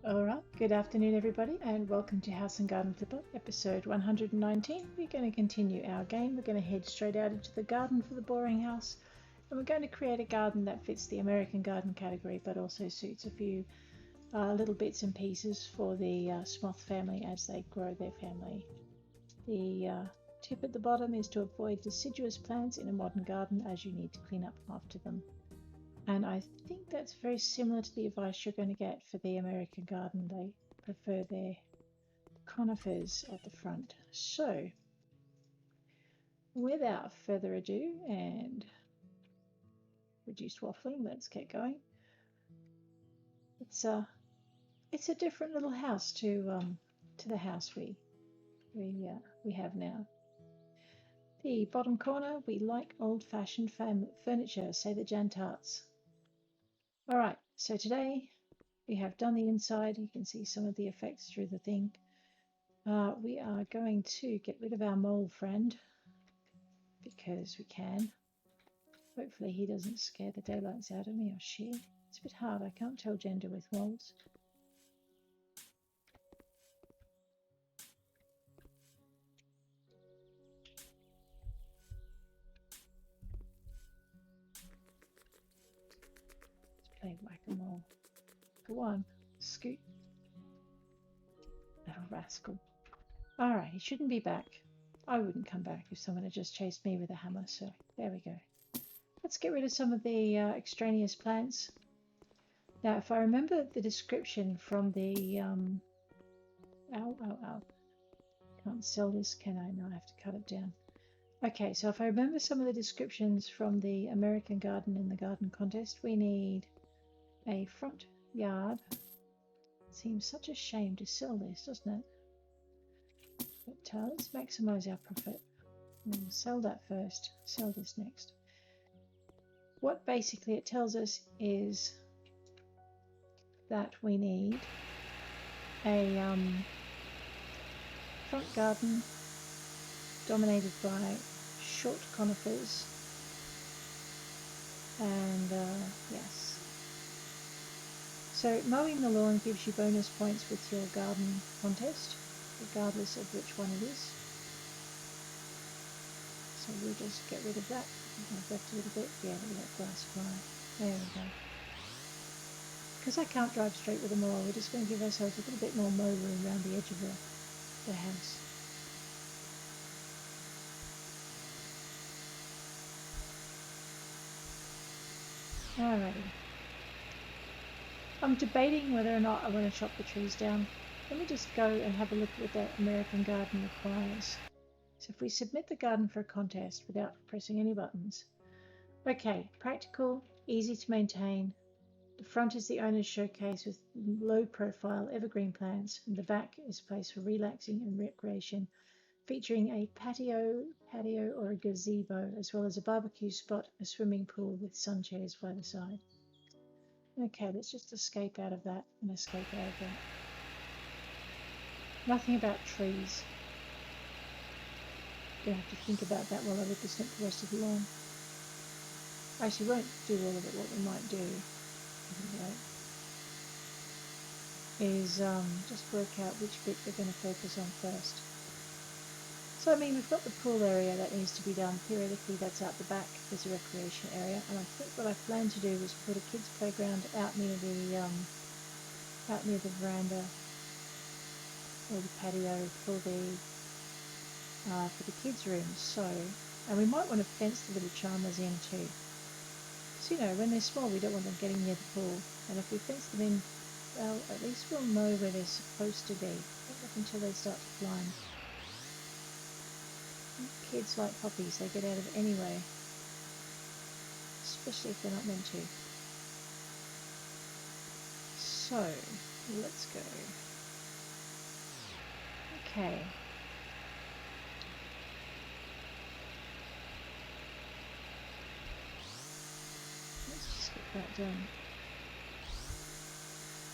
Alright, good afternoon everybody and welcome to House and Garden Flipper, episode 119. We're going to continue our game. We're going to head straight out into the garden for the boring house, and we're going to create a garden that fits the American garden category but also suits a few little bits and pieces for the Smoth family as they grow their family. The tip at the bottom is to avoid deciduous plants in a modern garden as you need to clean up after them. And I think that's very similar to the advice you're going to get for the American garden. They prefer their conifers at the front. So, without further ado and reduced waffling, let's get going. It's a different little house to the house we have now. The bottom corner, we like old-fashioned furniture, say the Jantarts. All right, so today we have done the inside. You can see some of the effects through the thing. We are going to get rid of our mole friend because we can. Hopefully he doesn't scare the daylights out of me, or she. It's a bit hard, I can't tell gender with moles. Let's play whack-a-mole. Go on, scoot. Little rascal. Alright, he shouldn't be back. I wouldn't come back if someone had just chased me with a hammer, so there we go. Let's get rid of some of the extraneous plants. Now, if I remember the description from the ow. Can't sell this, can I? No, I have to cut it down. Okay, so if I remember some of the descriptions from the American garden in the garden contest, we need a front yard. It seems such a shame to sell this, doesn't it? But let's maximize our profit. We'll sell that first, sell this next. What basically it tells us is that we need a front garden dominated by short conifers, and yes. So mowing the lawn gives you bonus points with your garden contest, regardless of which one it is. So we'll just get rid of that. I've left a little bit. Yeah, look at that grass fly. There we go. Because I can't drive straight with a mower, we're just going to give ourselves a little bit more mow room around the edge of the house. Alrighty. I'm debating whether or not I want to chop the trees down. Let me just go and have a look at what that American garden requires. So if we submit the garden for a contest without pressing any buttons. Okay, practical, easy to maintain. The front is the owner's showcase with low profile evergreen plants, and the back is a place for relaxing and recreation, featuring a patio or a gazebo, as well as a barbecue spot, a swimming pool with sun chairs by the side. Okay, let's just escape out of that and escape out of that. Nothing about trees. Gonna have to think about that while I represent the rest of the lawn. I actually won't do all of it. What we might do is just work out which bit we're going to focus on first. So I mean, we've got the pool area that needs to be done. Theoretically, that's out the back. There's a recreation area, and I think what I plan to do is put a kids' playground out near the veranda or the patio for the kids' rooms. So, and we might want to fence the little charmers in too. So, you know, when they're small, we don't want them getting near the pool. And if we fence them in, well, at least we'll know where they're supposed to be. Not up until they start to climb. Kids like puppies, they get out of it anyway. Especially if they're not meant to. So, let's go. Okay. That done.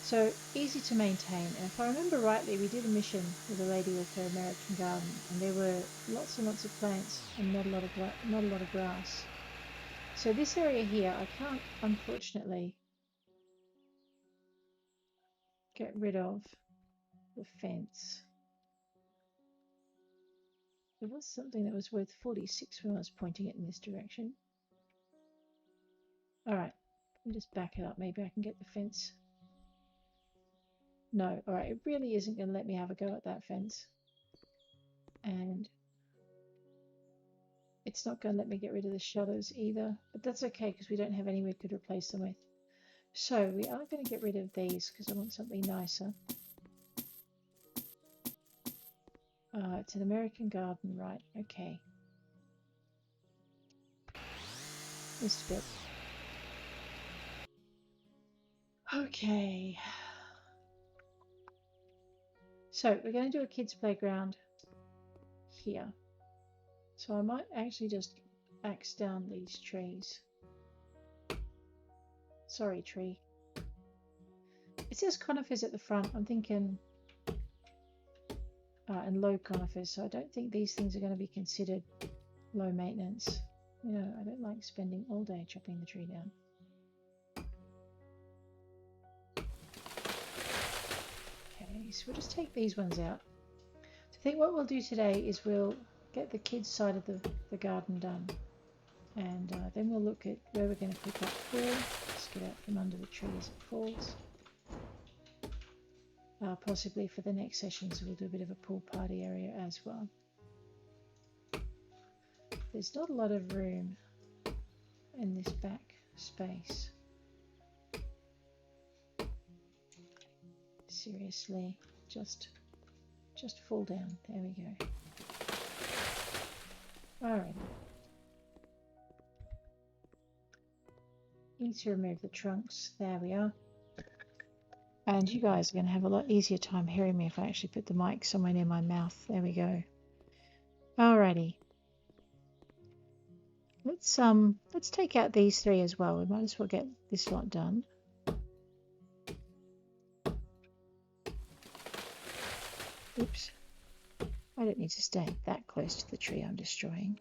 So easy to maintain, and if I remember rightly, we did a mission with a lady with her American garden, and there were lots and lots of plants and not a lot of grass. So this area here, I can't, unfortunately, get rid of the fence. There was something that was worth 46 when I was pointing it in this direction. Alright, I'll just back it up. Maybe I can get the fence. No, alright, it really isn't going to let me have a go at that fence. And it's not going to let me get rid of the shutters either. But that's okay because we don't have any we could replace them with. So we are going to get rid of these because I want something nicer. It's an American garden, right? Okay. Missed a bit. Okay. So we're going to do a kids' playground here. So I might actually just axe down these trees. Sorry, tree. It says conifers at the front. I'm thinking and low conifers, so I don't think these things are going to be considered low maintenance. You know, I don't like spending all day chopping the tree down. Okay, so we'll just take these ones out. So I think what we'll do today is we'll get the kids' side of the garden done. And then we'll look at where we're going to put that pool. Just get out from under the tree as it falls. Possibly for the next session, so we'll do a bit of a pool party area as well. There's not a lot of room in this back space. Seriously, just fall down. There we go. Alright. Need to remove the trunks. There we are. And you guys are going to have a lot easier time hearing me if I actually put the mic somewhere near my mouth. There we go. Alrighty. Let's take out these three as well. We might as well get this lot done. Oops. I don't need to stand that close to the tree I'm destroying.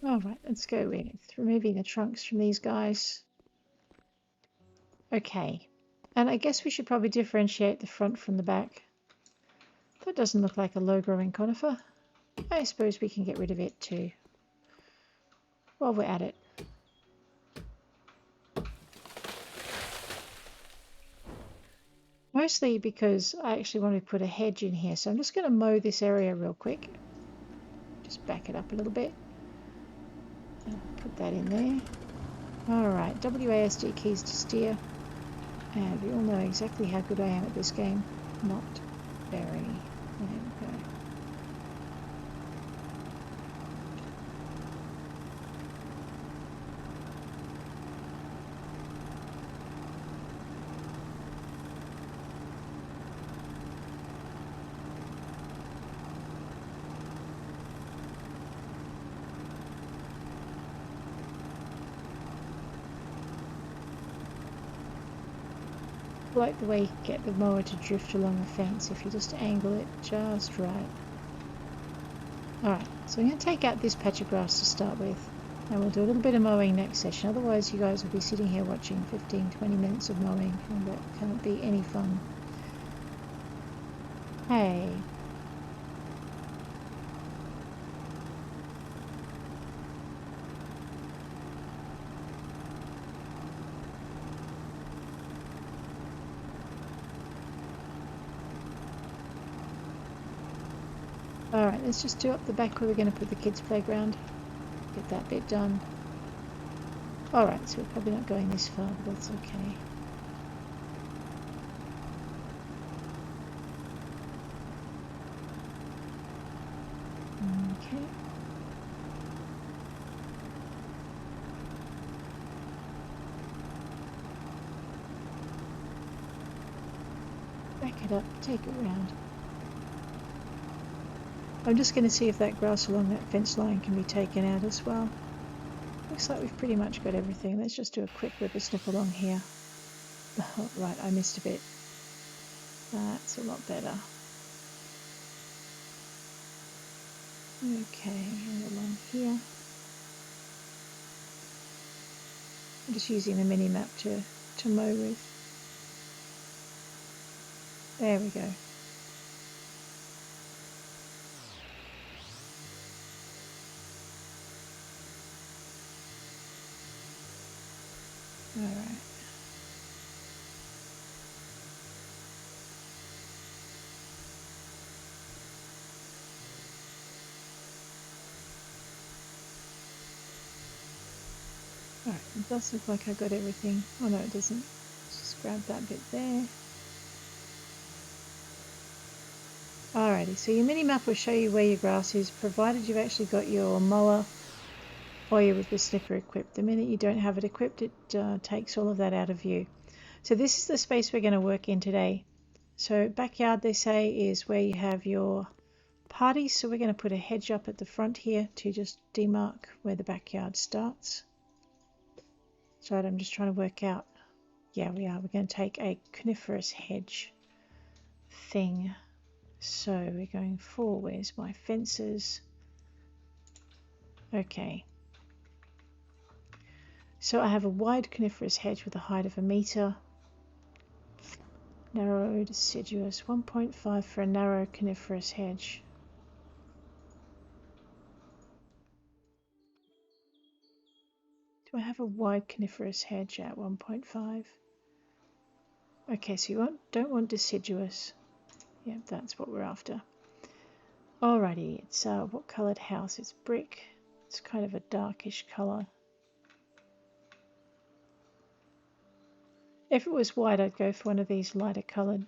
Alright, let's go with removing the trunks from these guys. Okay, and I guess we should probably differentiate the front from the back. That doesn't look like a low-growing conifer. I suppose we can get rid of it too, while we're at it. Mostly because I actually want to put a hedge in here, so I'm just going to mow this area real quick. Just back it up a little bit. Put that in there. Alright, WASD keys to steer. And we all know exactly how good I am at this game. Not very. There we go. I like the way you get the mower to drift along the fence if you just angle it just right. Alright, so I'm going to take out this patch of grass to start with, and we'll do a little bit of mowing next session. Otherwise you guys will be sitting here watching 15-20 minutes of mowing, and that can't be any fun. Hey. Alright, let's just do up the back where we're going to put the kids' playground. Get that bit done. Alright, so we're probably not going this far, but that's okay. Okay. Back it up, take it round. I'm just going to see if that grass along that fence line can be taken out as well. Looks like we've pretty much got everything. Let's just do a quick whippersnip along here. Oh, right, I missed a bit. That's a lot better. Okay, and along here. I'm just using the mini map to mow with. There we go. All right. Alright, it does look like I got everything. Oh no, it doesn't. Let's just grab that bit there. Alrighty, so your mini map will show you where your grass is, provided you've actually got your mower or your whippersnipper equipped. The minute you don't have it equipped, it takes all of that out of view. So this is the space we're going to work in today. So backyard, they say, is where you have your party. So we're going to put a hedge up at the front here to just demark where the backyard starts. So I'm just trying to work out. Yeah, we are. We're going to take a coniferous hedge thing. So we're going for, where's my fences? Okay. So I have a wide coniferous hedge with a height of 1 meter. Narrow deciduous, 1.5 for a narrow coniferous hedge. Do I have a wide coniferous hedge at 1.5? Okay, so you don't want deciduous. Yeah, that's what we're after. Alrighty, it's what coloured house? It's brick. It's kind of a darkish colour. If it was white, I'd go for one of these lighter coloured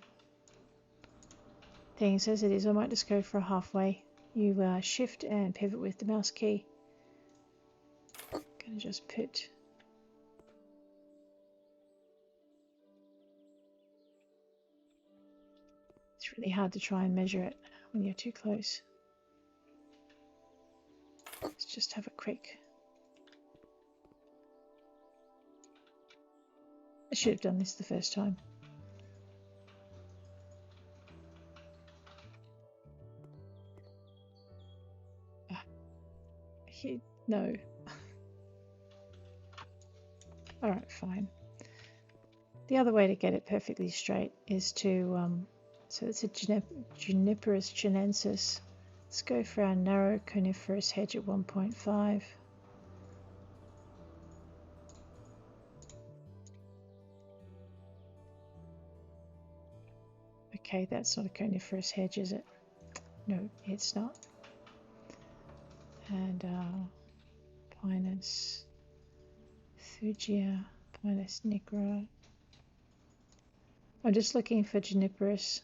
things. As it is, I might just go for a halfway. You shift and pivot with the mouse key. Gonna just put it's really hard to try and measure it when you're too close. Let's just have a quick. I should have done this the first time. No. Alright, fine. The other way to get it perfectly straight is to, so it's a Juniperus chinensis. Let's go for our narrow coniferous hedge at 1.5. Okay, that's not a coniferous hedge, is it? No, it's not. And Pinus thugia, Pinus nigra. I'm just looking for Juniperus.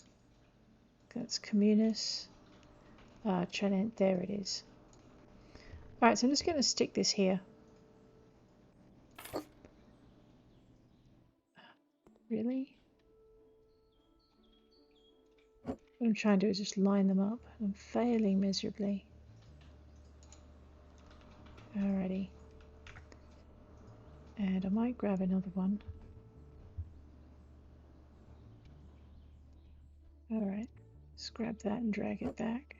That's communis. Trident, there it is. Alright, so I'm just going to stick this here. Really? What I'm trying to do is just line them up. I'm failing miserably. Alrighty. And I might grab another one. Alright, just grab that and drag it back.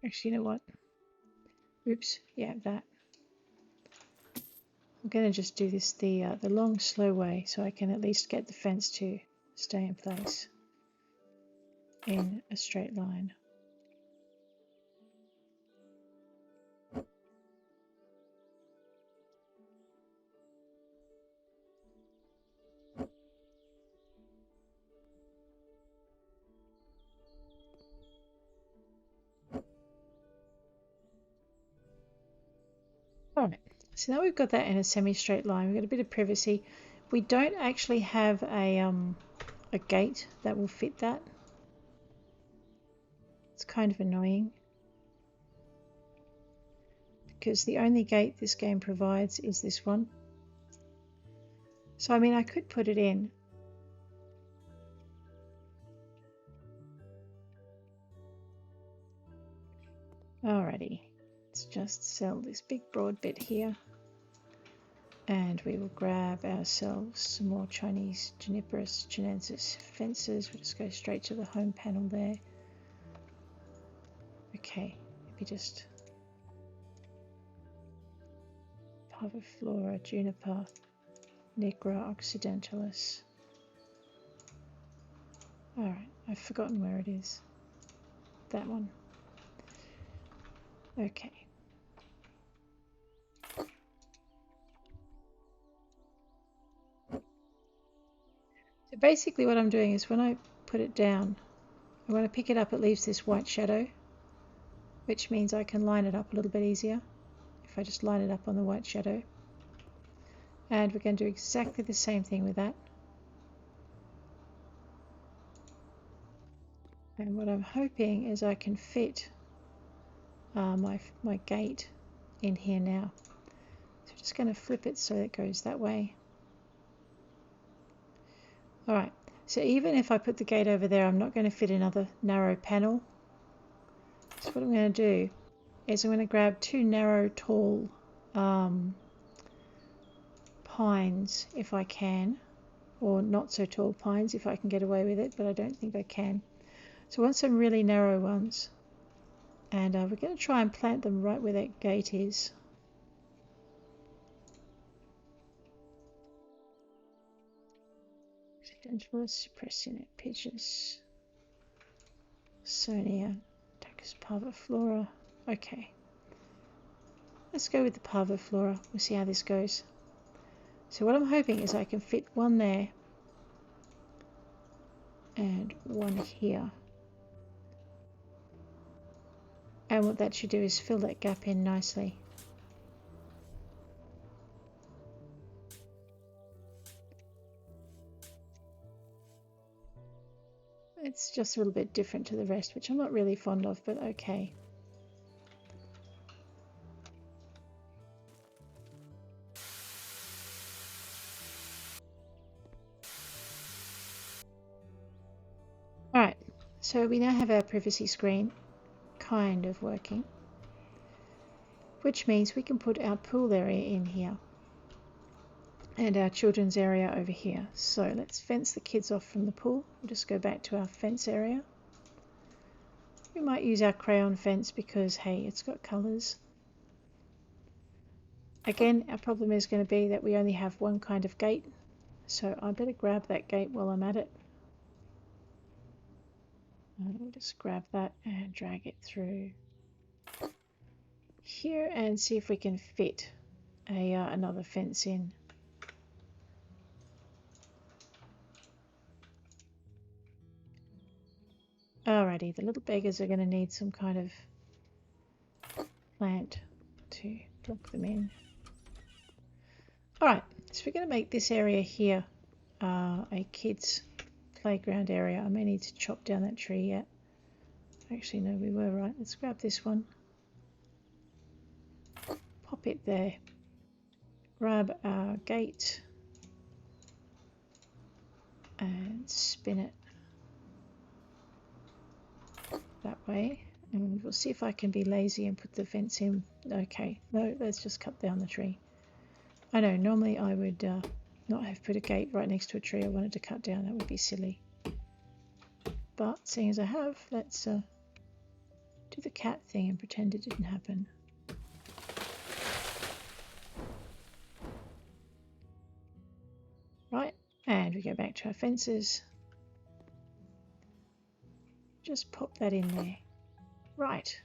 Actually, you know what? Oops, yeah, that. I'm going to just do this the long, slow way so I can at least get the fence to stay in place in a straight line. Alright, so now we've got that in a semi-straight line. We've got a bit of privacy. We don't actually have a gate that will fit that. It's kind of annoying, because the only gate this game provides is this one. So I mean, I could put it in. Alrighty, let's just sell this big broad bit here. And we will grab ourselves some more Chinese Juniperus chinensis fences. We'll just go straight to the home panel there. Okay, maybe just Parviflora, Juniper, Nigra occidentalis. Alright, I've forgotten where it is. That one. Okay. So basically what I'm doing is when I put it down, and when I pick it up it leaves this white shadow, which means I can line it up a little bit easier if I just line it up on the white shadow. And we're going to do exactly the same thing with that. And what I'm hoping is I can fit my gate in here now. So I'm just going to flip it so it goes that way. Alright, so even if I put the gate over there, I'm not going to fit another narrow panel. So what I'm going to do is I'm going to grab two narrow, tall pines if I can, or not so tall pines if I can get away with it, but I don't think I can. So I want some really narrow ones, and we're going to try and plant them right where that gate is. Occidentalis, Suppressionet, Pidgeus, Sonia, Tacus Parviflora. Okay, let's go with the Parviflora. We'll see how this goes. So what I'm hoping is I can fit one there and one here. And what that should do is fill that gap in nicely. It's just a little bit different to the rest, which I'm not really fond of, but okay. Alright, so we now have our privacy screen kind of working, which means we can put our pool area in here and our children's area over here. So let's fence the kids off from the pool. We'll just go back to our fence area. We might use our crayon fence because, hey, it's got colours. Again, our problem is going to be that we only have one kind of gate, so I better grab that gate while I'm at it. We'll just grab that and drag it through here and see if we can fit another fence in. Alrighty, the little beggars are going to need some kind of plant to block them in. Alright, so we're going to make this area here a kids playground area. I may need to chop down that tree yet. Actually, no, we were right. Let's grab this one. Pop it there. Grab our gate and spin it that way. And we'll see if I can be lazy and put the fence in. Okay, no, let's just cut down the tree. I know, normally I would not have put a gate right next to a tree I wanted to cut down. That would be silly. But seeing as I have, let's do the cat thing and pretend it didn't happen. Right, and we go back to our fences. Just pop that in there. Right.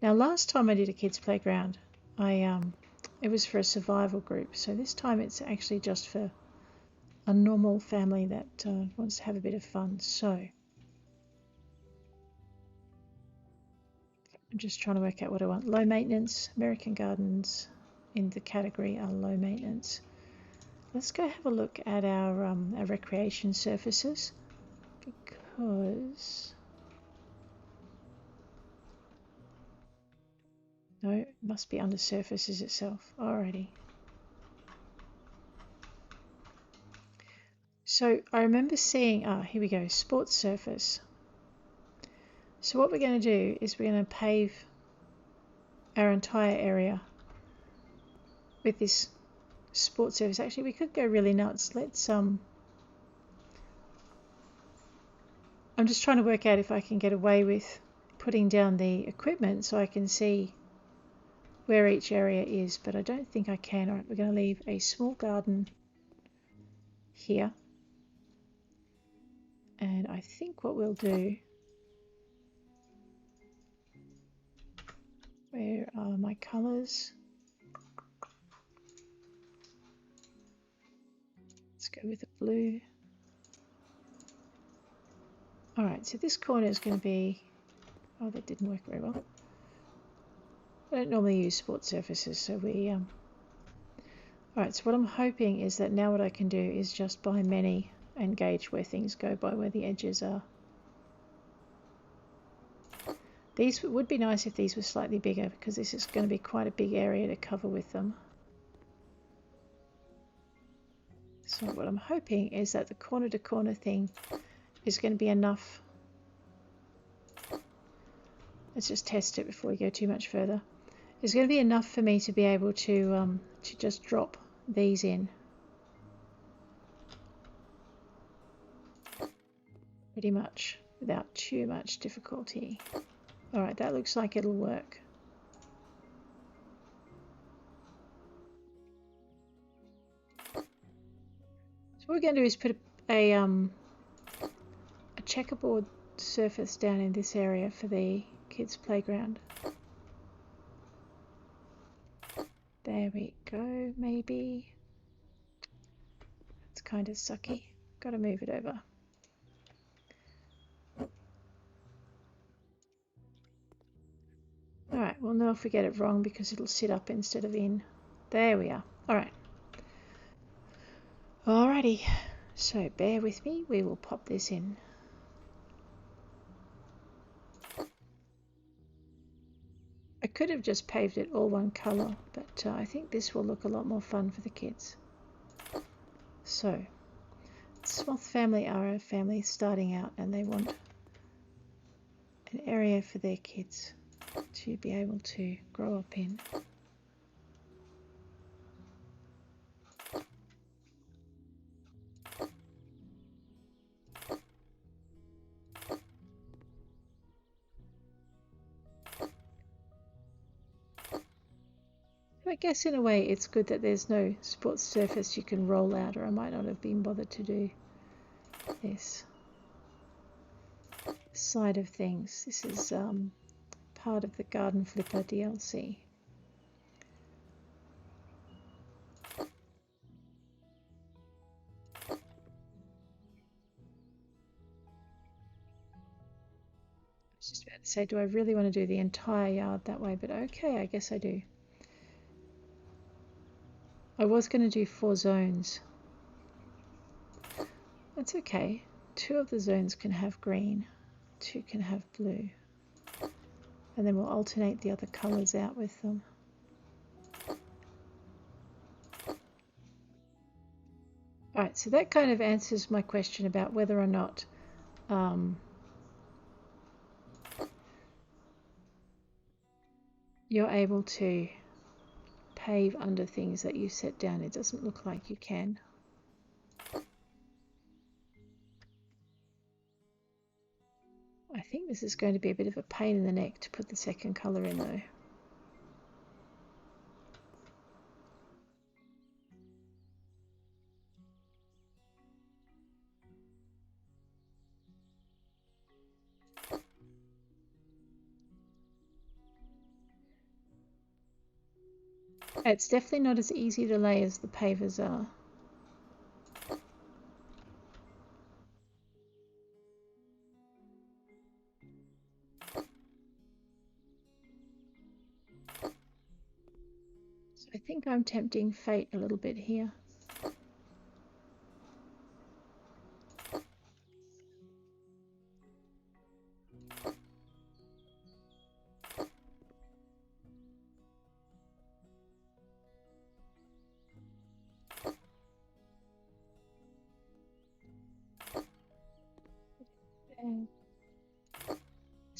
Now last time I did a kids playground, it was for a survival group. So this time it's actually just for a normal family that wants to have a bit of fun. So I'm just trying to work out what I want. Low maintenance. American Gardens in the category are low maintenance. Let's go have a look at our recreation surfaces, because no, it must be under surfaces itself. Alrighty. So I remember seeing, here we go, sports surface. So what we're going to do is we're going to pave our entire area with this sports surface. Actually, we could go really nuts. Let's I'm just trying to work out if I can get away with putting down the equipment so I can see where each area is, but I don't think I can. All right, we're going to leave a small garden here. And I think what we'll do, where are my colours? Let's go with the blue. All right, so this corner is going to be, oh, that didn't work very well. I don't normally use sports surfaces, so we, all right, so what I'm hoping is that now what I can do is just buy many and gauge where things go by where the edges are. These would be nice if these were slightly bigger, because this is going to be quite a big area to cover with them. So what I'm hoping is that the corner to corner thing is going to be enough. Let's just test it before we go too much further. It's going to be enough for me to be able to just drop these in. Pretty much without too much difficulty. Alright, that looks like it'll work. So what we're going to do is put a checkerboard surface down in this area for the kids' playground. There we go, maybe. It's kind of sucky. Got to move it over. Alright, we'll know if we get it wrong because it'll sit up instead of in. There we are. Alright. Alrighty. So bear with me, we will pop this in. I could have just paved it all one colour, but I think this will look a lot more fun for the kids. So, Sloth family are a family starting out and they want an area for their kids to be able to grow up in. I guess in a way it's good that there's no sports surface you can roll out, or I might not have been bothered to do this side of things. This is part of the Garden Flipper DLC. I was just about to say, do I really want to do the entire yard that way? But okay, I guess I do. I was going to do 4 zones. That's okay. 2 of the zones can have green, 2 can have blue. And then we'll alternate the other colours out with them. Alright, so that kind of answers my question about whether or not you're able to pave under things that you set down. It doesn't look like you can. I think this is going to be a bit of a pain in the neck to put the second colour in though. It's definitely not as easy to lay as the pavers are. So I think I'm tempting fate a little bit here.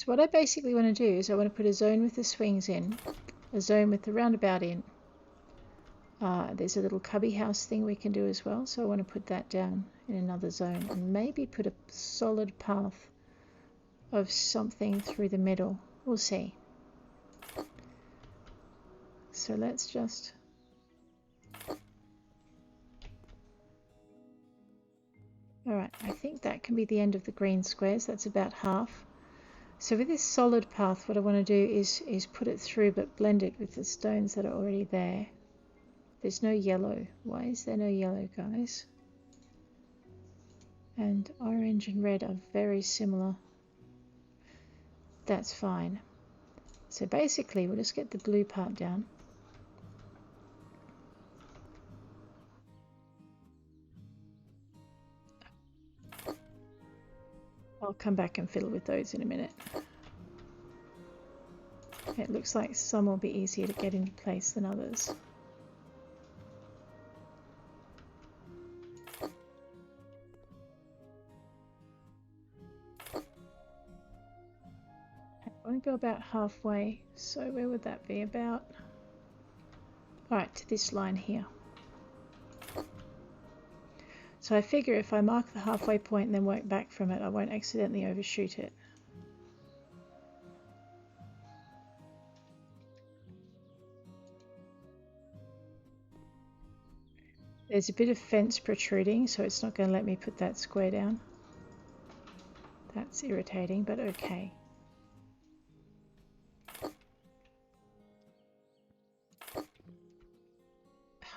So what I basically want to do is I want to put a zone with the swings in, a zone with the roundabout in. There's a little cubby house thing we can do as well, so I want to put that down in another zone and maybe put a solid path of something through the middle. We'll see. So let's just alright, I think that can be the end of the green squares. That's about half. So with this solid path, what I want to do is put it through but blend it with the stones that are already there. There's no yellow. Why is there no yellow, guys? And orange and red are very similar. That's fine. So basically we'll just get the blue part down. I'll come back and fiddle with those in a minute. It looks like some will be easier to get into place than others. I want to go about halfway, so where would that be? About, alright, to this line here. So I figure if I mark the halfway point and then work back from it, I won't accidentally overshoot it. There's a bit of fence protruding, so it's not going to let me put that square down. That's irritating, but okay.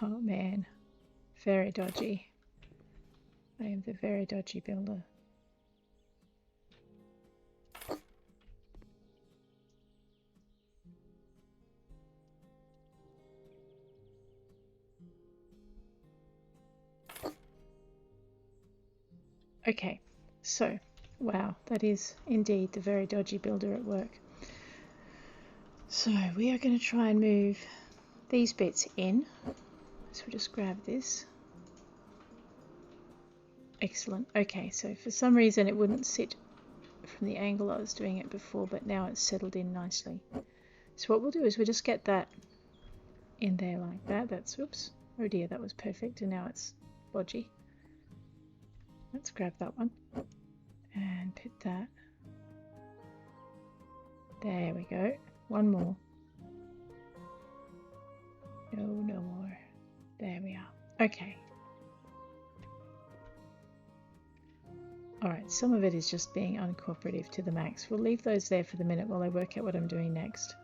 Oh man, very dodgy. I am the very dodgy builder. Okay, so, wow, that is indeed the very dodgy builder at work. So we are going to try and move these bits in. So we'll just grab this. Excellent. Okay, so for some reason it wouldn't sit from the angle I was doing it before, but now it's settled in nicely. So what we'll do is we'll just get that in there like that. That's, oops, oh dear, that was perfect, and now it's bodgy. Let's grab that one and put that. There we go. One more. No, no more. There we are. Okay. Alright, some of it is just being uncooperative to the max. We'll leave those there for the minute while I work out what I'm doing next.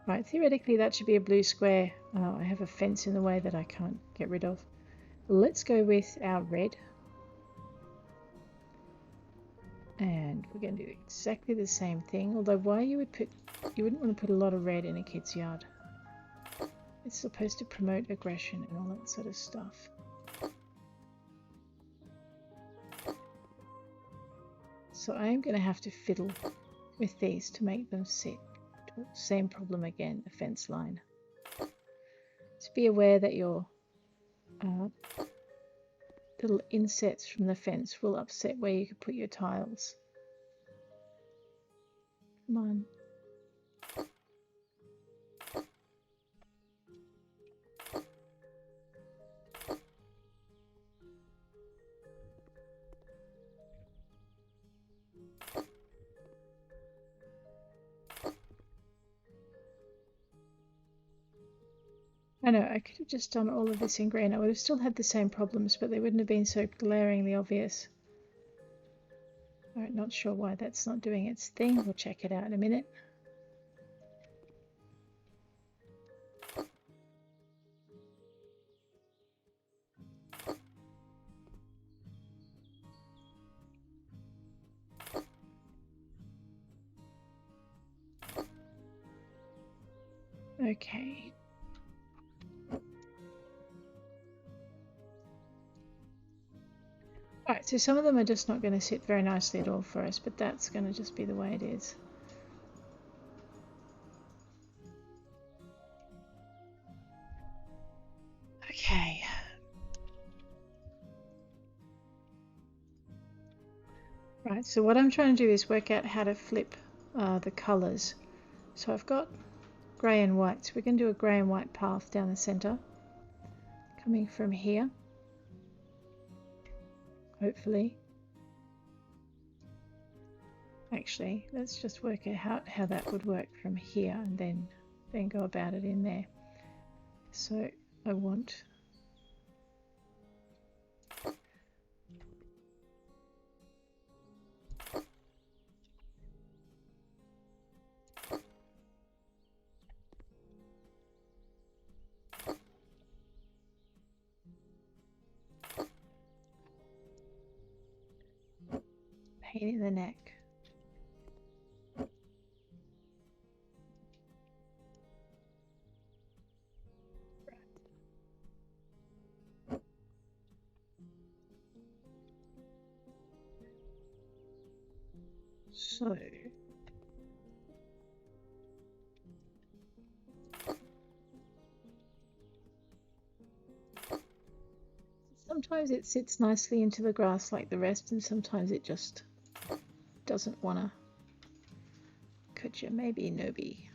Right, theoretically that should be a blue square. I have a fence in the way that I can't get rid of. Let's go with our red. And we're going to do exactly the same thing, although why you wouldn't want to put a lot of red in a kid's yard. It's supposed to promote aggression and all that sort of stuff. So I am going to have to fiddle with these to make them sit. Same problem again, the fence line. Just be aware that your little insets from the fence will upset where you could put your tiles. Come on. I know, I could have just done all of this in green. I would have still had the same problems, but they wouldn't have been so glaringly obvious. Alright, not sure why that's not doing its thing. We'll check it out in a minute. Okay. Alright, so some of them are just not going to sit very nicely at all for us, but that's going to just be the way it is. Okay. Right, so what I'm trying to do is work out how to flip the colours. So I've got grey and white, so we're going to do a grey and white path down the centre, coming from here, hopefully. Actually, let's just work out how that would work from here and then go about it in there. So I want paint in the neck. So sometimes it sits nicely into the grass like the rest, and sometimes it just doesn't wanna. Could you maybe Nobi?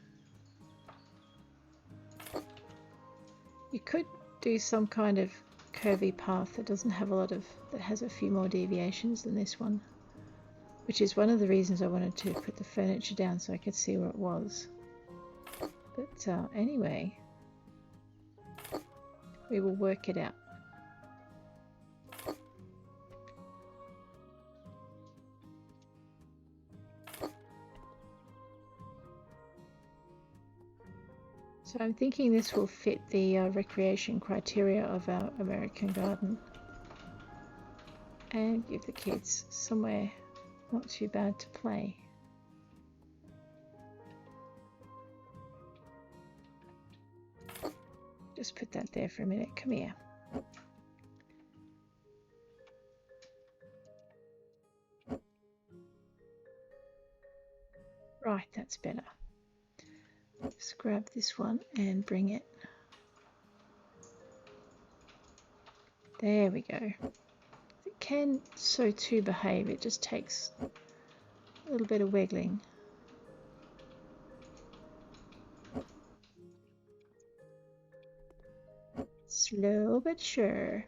You could do some kind of curvy path that doesn't have a lot of, that has a few more deviations than this one, which is one of the reasons I wanted to put the furniture down so I could see where it was. But anyway, we will work it out. So I'm thinking this will fit the recreation criteria of our American garden and give the kids somewhere not too bad to play. Just put that there for a minute. Come here. Right, that's better. Let's grab this one and bring it. There we go. It can so too behave, it just takes a little bit of wiggling. Slow but sure.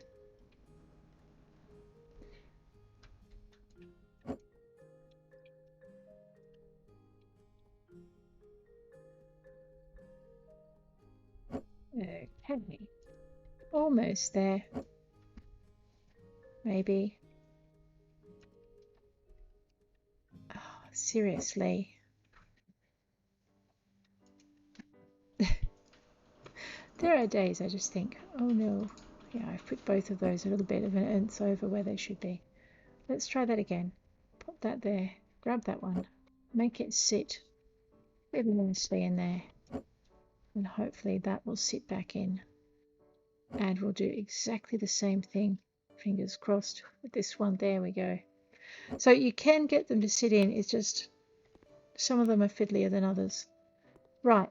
Okay, almost there. Maybe. Oh, seriously. There are days I just think, oh no, yeah, I've put both of those a little bit of an ounce over where they should be. Let's try that again. Put that there, grab that one, make it sit really nicely in there, and hopefully that will sit back in. And we'll do exactly the same thing, fingers crossed, with this one. There we go. So you can get them to sit in, it's just some of them are fiddlier than others. Right.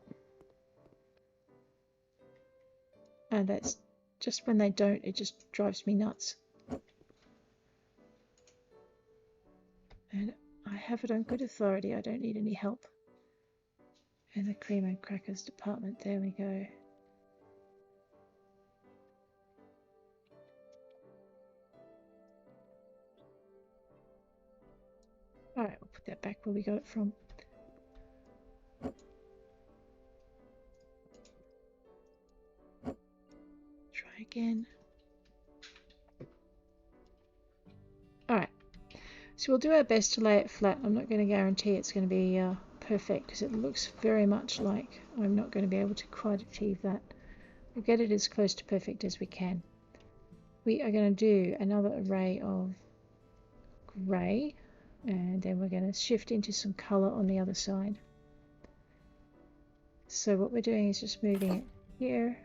And that's just when they don't, it just drives me nuts. And I have it on good authority, I don't need any help. And the cream and crackers department, there we go. Alright, we'll put that back where we got it from. Try again. Alright, so we'll do our best to lay it flat. I'm not going to guarantee it's going to be perfect because it looks very much like I'm not going to be able to quite achieve that. We'll get it as close to perfect as we can. We are going to do another array of grey, and then we're going to shift into some colour on the other side. So what we're doing is just moving it here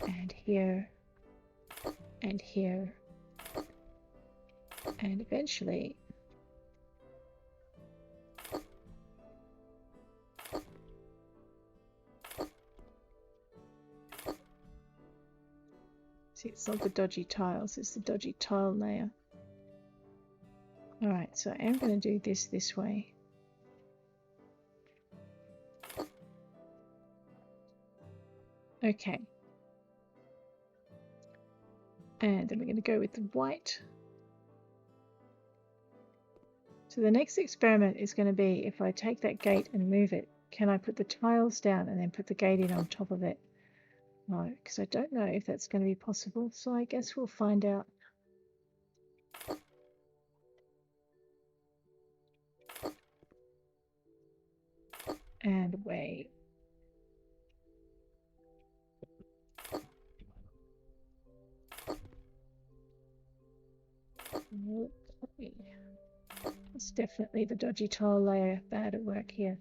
and here and here, and eventually see, it's not the dodgy tiles, it's the dodgy tile layer. Alright, so I am going to do this way. Okay. And then we're going to go with the white. So the next experiment is going to be, if I take that gate and move it, can I put the tiles down and then put the gate in on top of it? No, because I don't know if that's going to be possible. So I guess we'll find out. And away. Okay. It's definitely the dodgy tile layer bad at work here.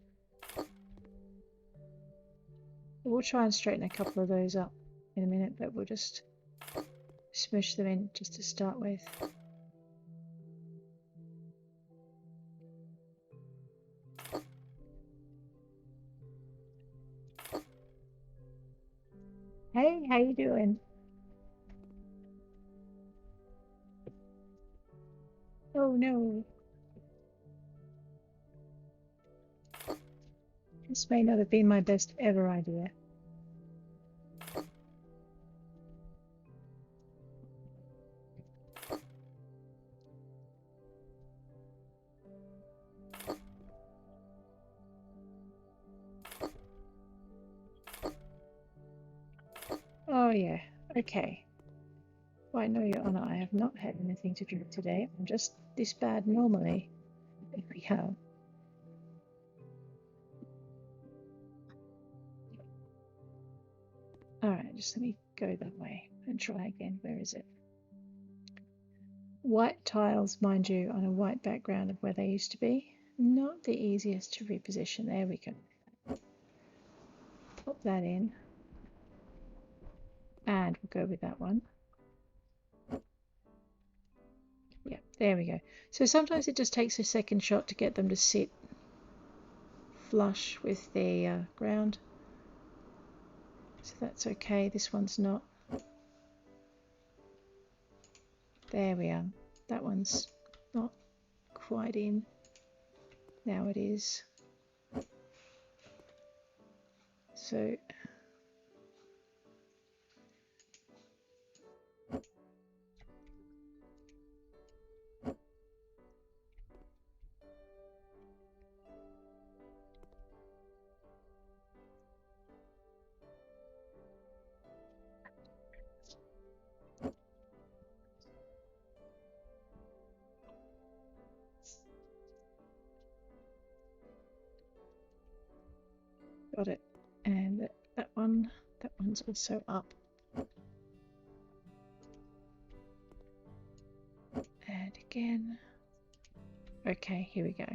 We'll try and straighten a couple of those up in a minute, but we'll just smush them in just to start with. Hey, how you doing? Oh no. This may not have been my best ever idea. Oh yeah, okay. Why no, Your Honor, I have not had anything to drink today. I'm just this bad normally. There we go. Alright, just let me go that way and try again. Where is it? White tiles, mind you, on a white background of where they used to be. Not the easiest to reposition. There we go. Pop that in. And we'll go with that one. Yeah, there we go. So sometimes it just takes a second shot to get them to sit flush with the ground. So that's okay. This one's not. There we are. That one's not quite in. Now it is. So got it. And that one's also up. And again. Okay, here we go.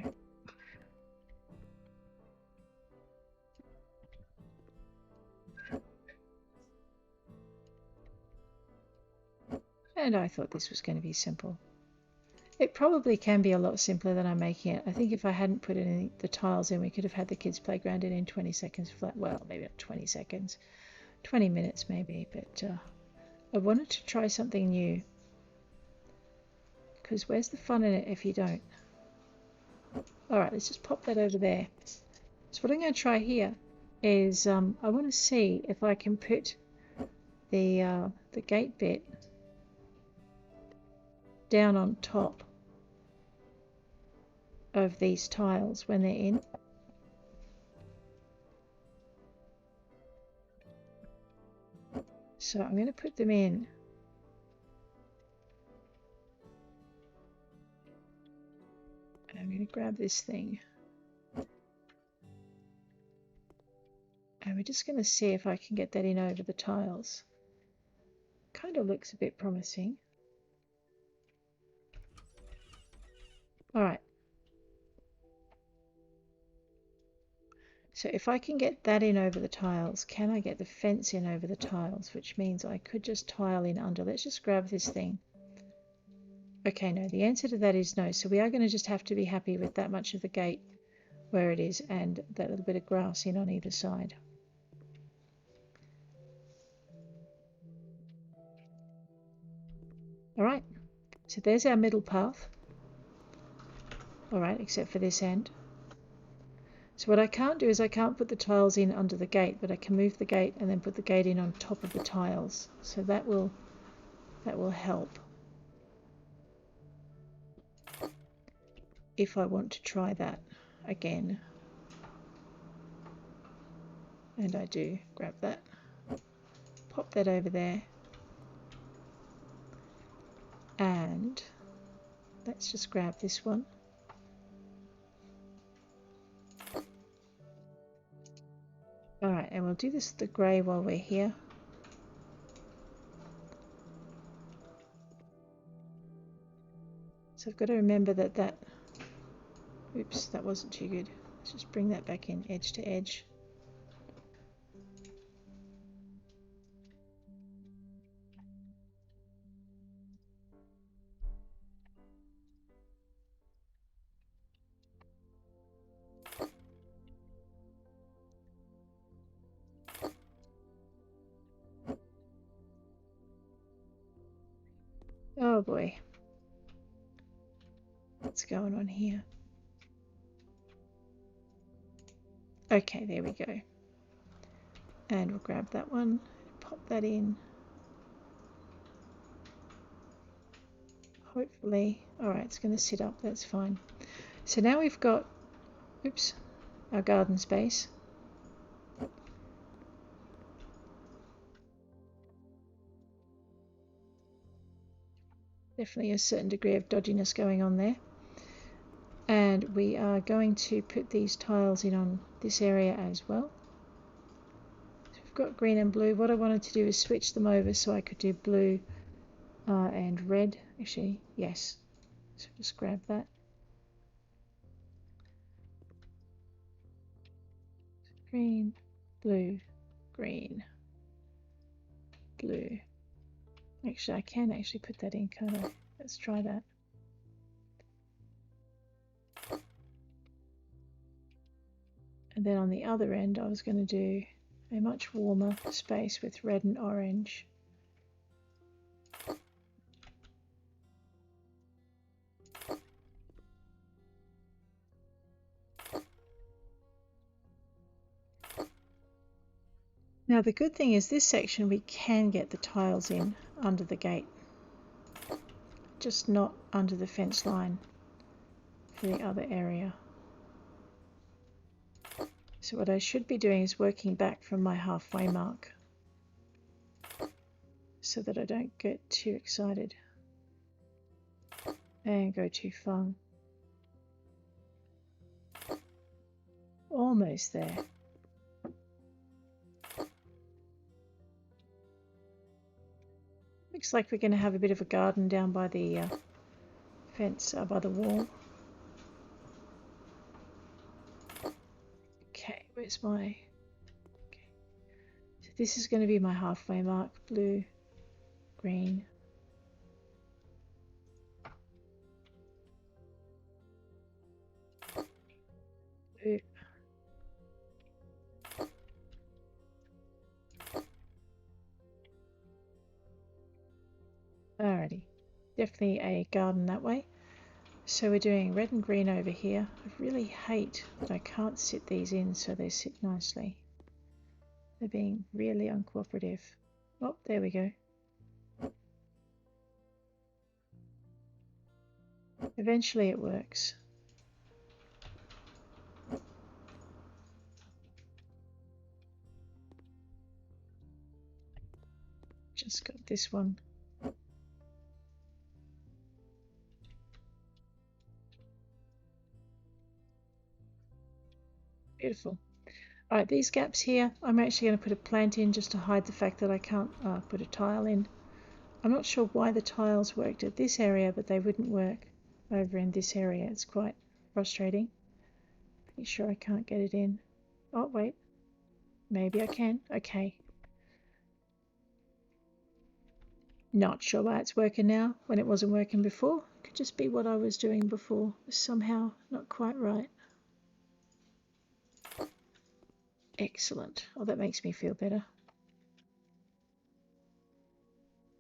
And I thought this was going to be simple. It probably can be a lot simpler than I'm making it. I think if I hadn't put the tiles in, we could have had the kids' playground in 20 seconds flat. Well, maybe not 20 seconds, 20 minutes maybe, but I wanted to try something new. Because where's the fun in it if you don't? Alright, let's just pop that over there. So what I'm going to try here is I want to see if I can put the gate bit down on top of these tiles when they're in. So I'm going to put them in. I'm going to grab this thing. And we're just going to see if I can get that in over the tiles. Kind of looks a bit promising. Alright. So if I can get that in over the tiles, can I get the fence in over the tiles? Which means I could just tile in under. Let's just grab this thing. Okay, no, the answer to that is no. So we are going to just have to be happy with that much of the gate where it is and that little bit of grass in on either side. Alright, so there's our middle path. Alright, except for this end. So what I can't do is I can't put the tiles in under the gate, but I can move the gate and then put the gate in on top of the tiles. So that will help if I want to try that again. And I do grab that, pop that over there, and let's just grab this one. Alright, and we'll do this with the grey while we're here. So I've got to remember that oops, that wasn't too good. Let's just bring that back in edge to edge. Oh boy. What's going on here? Okay, there we go. And we'll grab that one, pop that in. Hopefully, alright, it's going to sit up, that's fine. So now we've got, oops, our garden space. Definitely a certain degree of dodginess going on there. And we are going to put these tiles in on this area as well. So we've got green and blue. What I wanted to do is switch them over so I could do blue and red. Actually, yes. So just grab that. Green, blue, green, blue. Actually, I can actually put that in, can't I? Let's try that. And then on the other end, I was going to do a much warmer space with red and orange. Now the good thing is this section we can get the tiles in under the gate, just not under the fence line for the other area. So what I should be doing is working back from my halfway mark so that I don't get too excited and go too far. Almost there. Looks like we're going to have a bit of a garden down by the fence, by the wall. Okay, where's my... Okay. So this is going to be my halfway mark. Blue, green. Blue. Alrighty, definitely a garden that way. So we're doing red and green over here. I really hate that I can't sit these in so they sit nicely. They're being really uncooperative. Oh, there we go. Eventually it works. Just got this one. Beautiful. Alright, these gaps here, I'm actually going to put a plant in just to hide the fact that I can't put a tile in. I'm not sure why the tiles worked at this area, but they wouldn't work over in this area. It's quite frustrating. Pretty sure I can't get it in. Oh, wait. Maybe I can. Okay. Not sure why it's working now when it wasn't working before. Could just be what I was doing before was somehow not quite right. Excellent. Oh, that makes me feel better.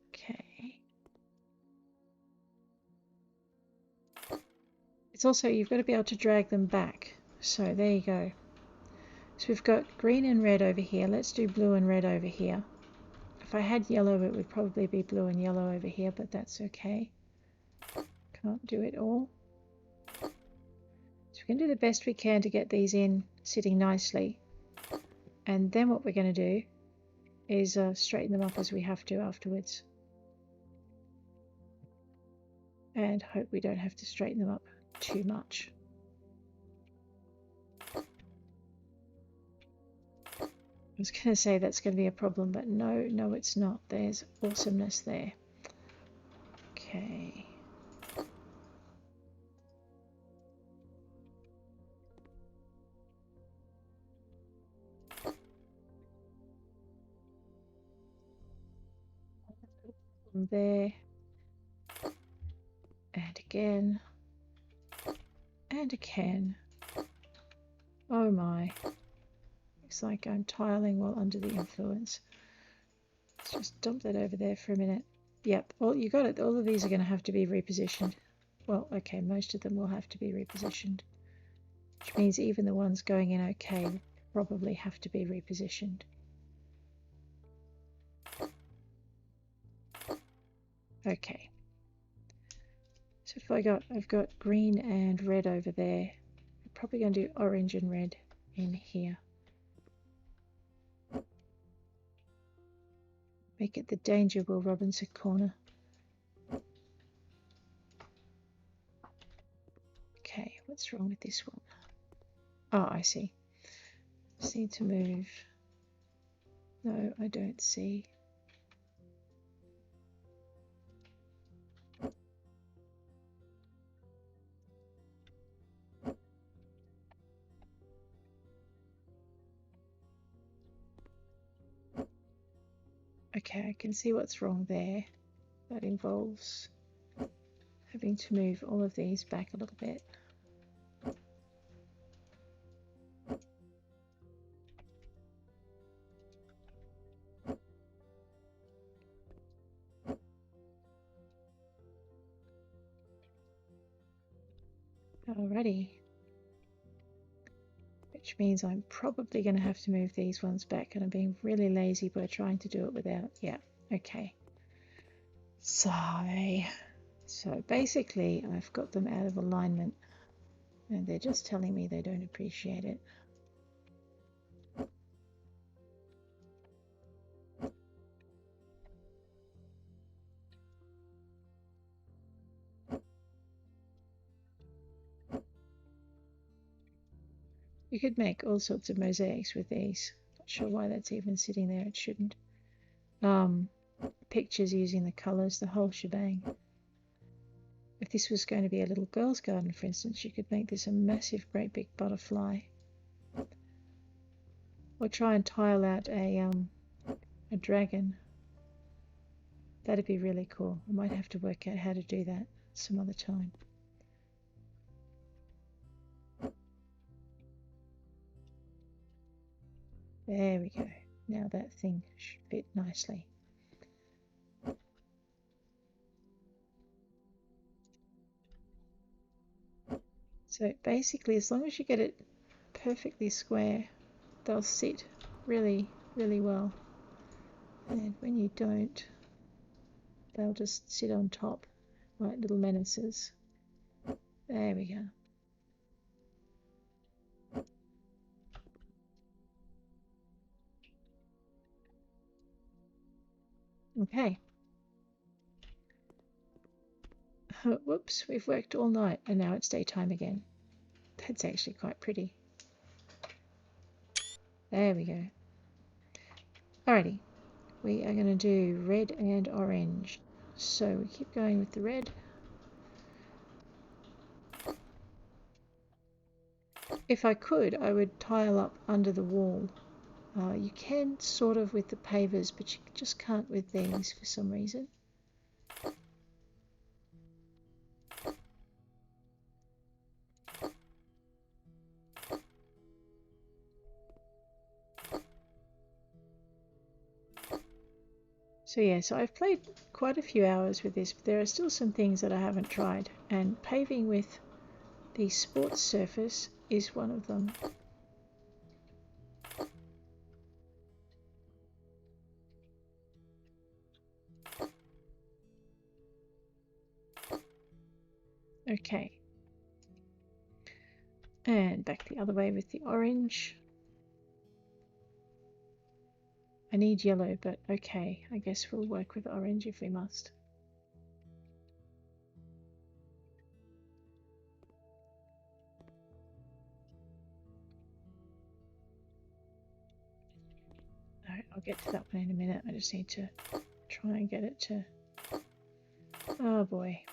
Okay. it's also, you've got to be able to drag them back. So there you go. So we've got green and red over here. Let's do blue and red over here. If I had yellow, it would probably be blue and yellow over here, but that's okay. Can't do it all. So we can do the best we can to get these in sitting nicely. And then what we're going to do is straighten them up as we have to afterwards. And hope we don't have to straighten them up too much. I was going to say that's going to be a problem, but no, it's not. There's awesomeness there. Okay. There. And again. And again. Oh my. Looks like I'm tiling while under the influence. Let's just dump that over there for a minute. Yep, well, you got it. All of these are going to have to be repositioned. Well, okay, most of them will have to be repositioned. Which means even the ones going in okay probably have to be repositioned. Okay. So if I've got green and red over there. I'm probably going to do orange and red in here. Make it the Danger Will Robinson corner. Okay, what's wrong with this one? Oh, I see. Just need to move. No, I don't see. Okay, I can see what's wrong there. That involves having to move all of these back a little bit. Alrighty. Which means I'm probably going to have to move these ones back, and I'm being really lazy by trying to do it without. Yeah, okay. So basically I've got them out of alignment and they're just telling me they don't appreciate it. You could make all sorts of mosaics with these. Not sure why that's even sitting there, it shouldn't. Pictures using the colours, the whole shebang. If this was going to be a little girl's garden, for instance, you could make this a massive, great big butterfly. Or try and tile out a dragon. That'd be really cool. I might have to work out how to do that some other time. There we go. Now that thing should fit nicely. So basically, as long as you get it perfectly square, they'll sit really, really well. And when you don't, they'll just sit on top like little menaces. There we go. Okay. Whoops, we've worked all night and now it's daytime again. That's actually quite pretty. There we go. Alrighty, we are going to do red and orange. So we keep going with the red. If I could, I would tile up under the wall. You can sort of with the pavers, but you just can't with these for some reason. So yeah, so I've played quite a few hours with this, but there are still some things that I haven't tried. And paving with The sports surface is one of them. Okay. And back the other way with the orange. I need yellow, but okay, I guess we'll work with orange if we must. Alright, I'll get to that one in a minute. I just need to try and get it to... Oh boy.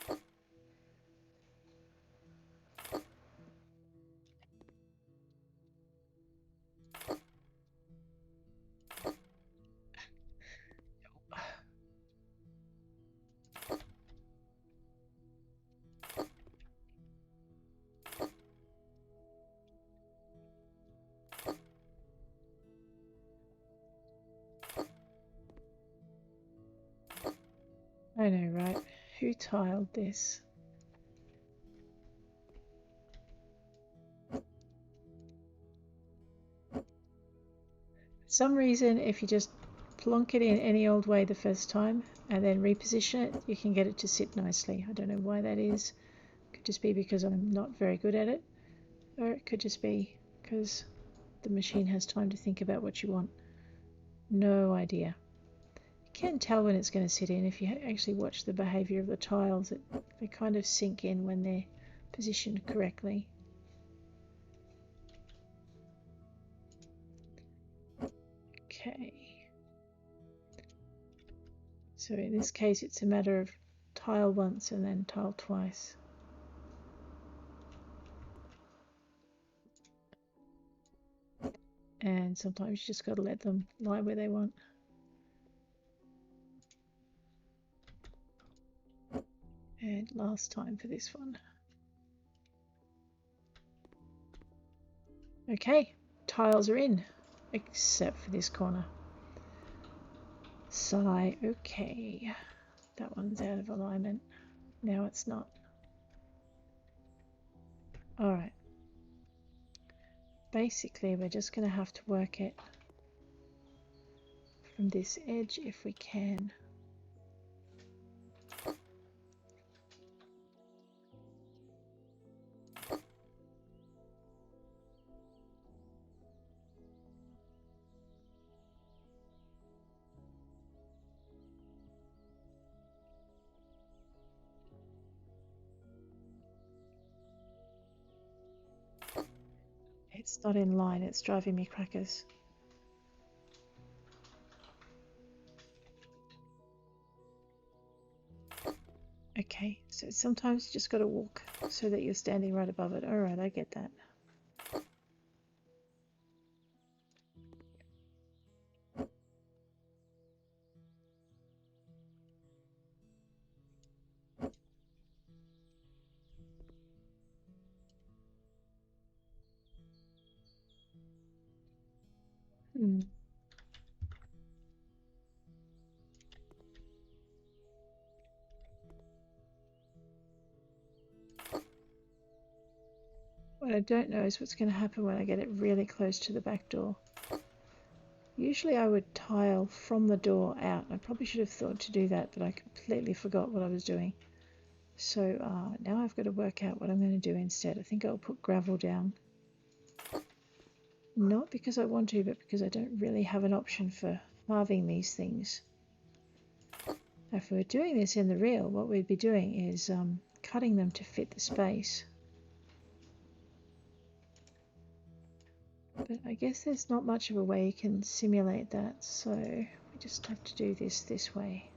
I know, right? Who tiled this? For some reason, if you just plonk it in any old way the first time and then reposition it, you can get it to sit nicely. I don't know why that is. Could just be because I'm not very good at it, or it could just be because the machine has time to think about what you want. No idea. You can tell when it's going to sit in if you actually watch the behavior of the tiles. They kind of sink in when they're positioned correctly. Okay. So in this case, it's a matter of tile once and then tile twice. And sometimes you just got to let them lie where they want. And last time for this one. Okay, tiles are in, except for this corner. Sigh, okay. That one's out of alignment. Now it's not. Alright. Basically, we're just going to have to work it from this edge if we can. It's not in line, it's driving me crackers. Okay, so sometimes you just got to walk so that you're standing right above it. Alright, I get that. What I don't know is what's going to happen when I get it really close to the back door. Usually I would tile from the door out. I probably should have thought to do that, but I completely forgot what I was doing. So now I've got to work out what I'm going to do instead. I think I'll put gravel down. Not because I want to, but because I don't really have an option for halving these things. If we were doing this in the real, what we'd be doing is cutting them to fit the space. But I guess there's not much of a way you can simulate that, so we just have to do this way.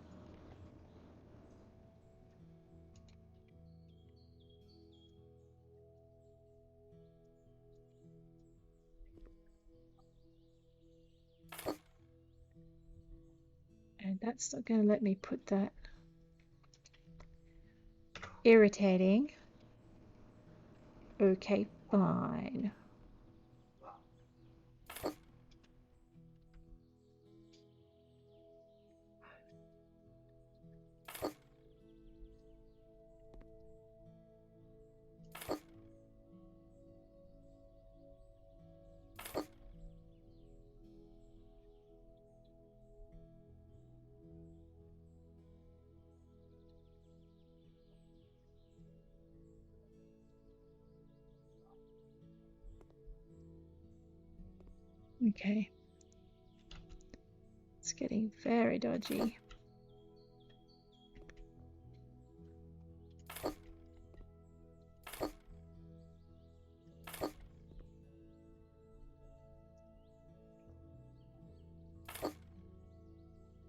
And that's not going to let me put that. Irritating. Okay, fine. Okay. It's getting very dodgy.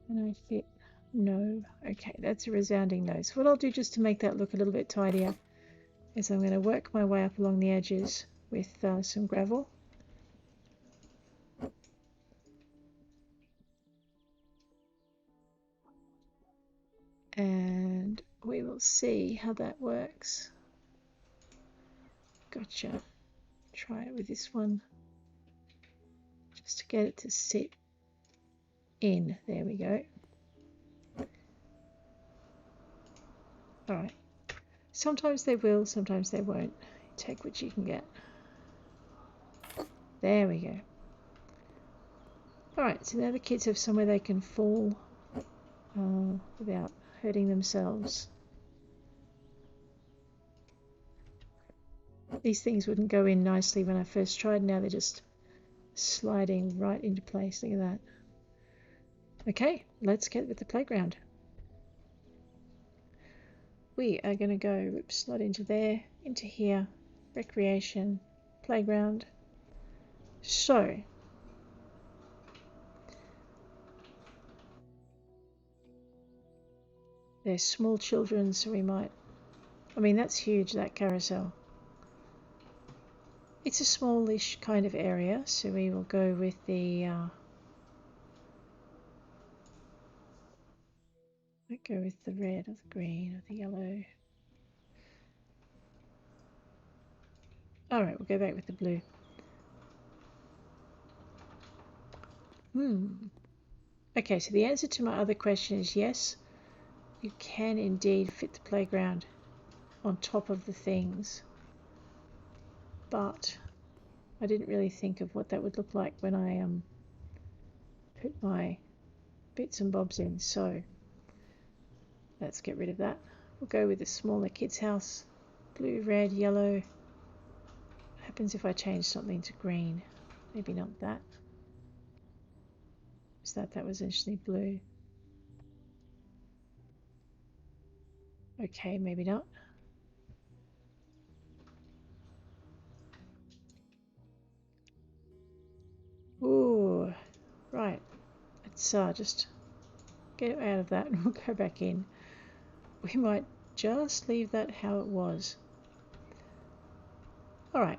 And I fit? No. Okay, that's a resounding no. So what I'll do just to make that look a little bit tidier is I'm going to work my way up along the edges with some gravel. And we will see how that works. Gotcha. Try it with this one. Just to get it to sit in. There we go. Alright. Sometimes they will, sometimes they won't. Take what you can get. There we go. Alright, so now the kids have somewhere they can fall without hurting themselves. These things wouldn't go in nicely when I first tried. Now they're just sliding right into place. Look at that. Okay, let's get with the playground. We are going to go, whoops, not into there, into here, recreation, playground. So, they're small children, so we might, I mean, that's huge, that carousel. It's a smallish kind of area, so we will go with the, might go with the red or the green or the yellow. Alright, we'll go back with the blue. Okay, so the answer to my other question is yes. You can indeed fit the playground on top of the things. But I didn't really think of what that would look like when I put my bits and bobs in. So let's get rid of that. We'll go with the smaller kids' house. Blue, red, yellow. What happens if I change something to green? Maybe not that. Is that was actually blue? Okay, maybe not. Ooh, right. Let's just get out of that and we'll go back in. We might just leave that how it was. Alright.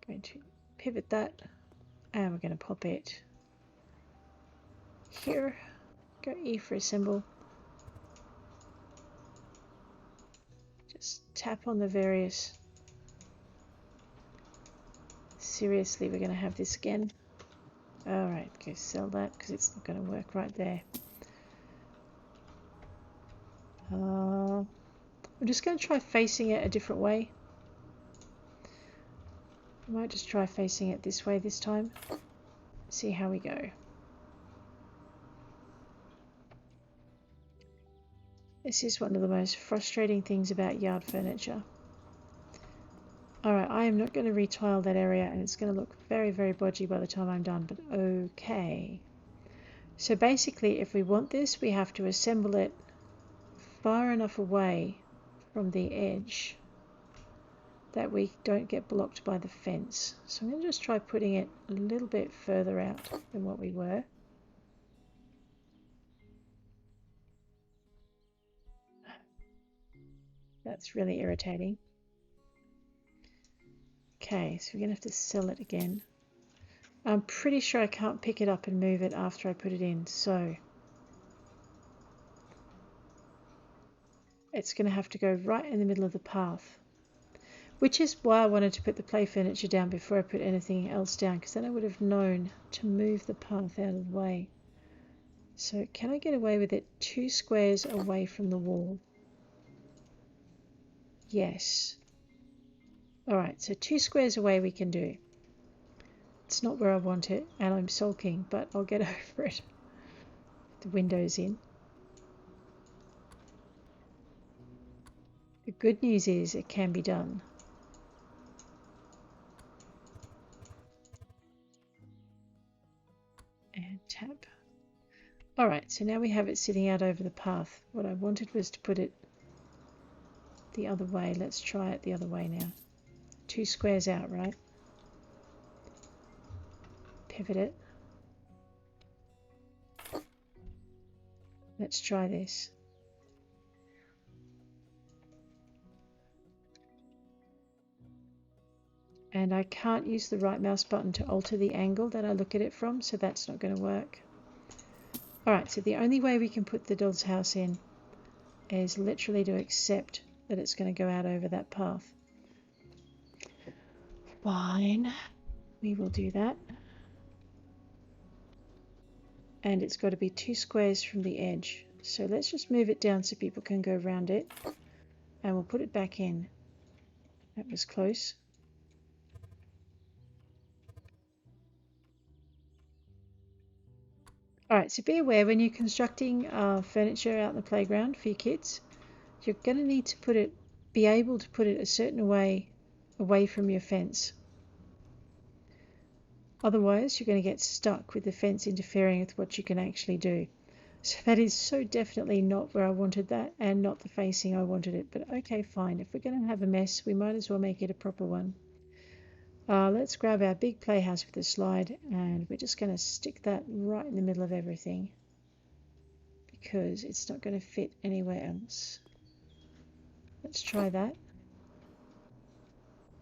Going to pivot that and we're going to pop it here. Go E for a symbol. Just tap on the various. Seriously, we're going to have this again. Alright, go sell that because it's not going to work right there. I'm just going to try facing it a different way. I might just try facing it this way this time. See how we go. This is one of the most frustrating things about yard furniture. Alright, I am not going to retile that area and it's going to look very, very bodgy by the time I'm done, but okay. So basically, if we want this, we have to assemble it far enough away from the edge that we don't get blocked by the fence. So I'm going to just try putting it a little bit further out than what we were. That's really irritating. Okay, so we're going to have to sell it again. I'm pretty sure I can't pick it up and move it after I put it in, so it's going to have to go right in the middle of the path. Which is why I wanted to put the play furniture down before I put anything else down, because then I would have known to move the path out of the way. So can I get away with it 2 squares away from the wall? Yes. Alright, so 2 squares away we can do. It's not where I want it, and I'm sulking, but I'll get over it. The window's in. The good news is it can be done. Tap. Alright, so now we have it sitting out over the path. What I wanted was to put it the other way. Let's try it the other way now. 2 squares out, right? Pivot it. Let's try this. And I can't use the right mouse button to alter the angle that I look at it from, so that's not going to work. Alright, so the only way we can put the doll's house in is literally to accept that it's going to go out over that path. Fine, we will do that. And it's got to be 2 squares from the edge. So let's just move it down so people can go around it. And we'll put it back in. That was close. Alright, so be aware when you're constructing furniture out in the playground for your kids, you're going to need to be able to put it a certain way away from your fence. Otherwise, you're going to get stuck with the fence interfering with what you can actually do. So that is so definitely not where I wanted that and not the facing I wanted it. But okay, fine. If we're going to have a mess, we might as well make it a proper one. Let's grab our big playhouse with the slide and we're just going to stick that right in the middle of everything because it's not going to fit anywhere else. Let's try that.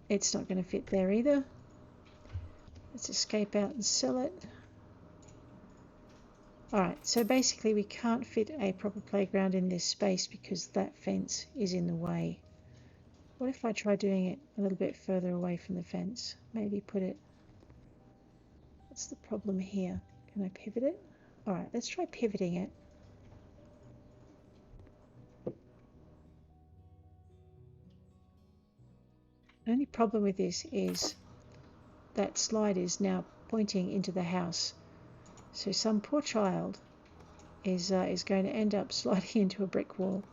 It's not going to fit there either. Let's escape out and sell it. Alright, so basically we can't fit a proper playground in this space because that fence is in the way. What if I try doing it a little bit further away from the fence? Maybe put it... What's the problem here? Can I pivot it? Alright, let's try pivoting it. The only problem with this is that slide is now pointing into the house. So some poor child is going to end up sliding into a brick wall.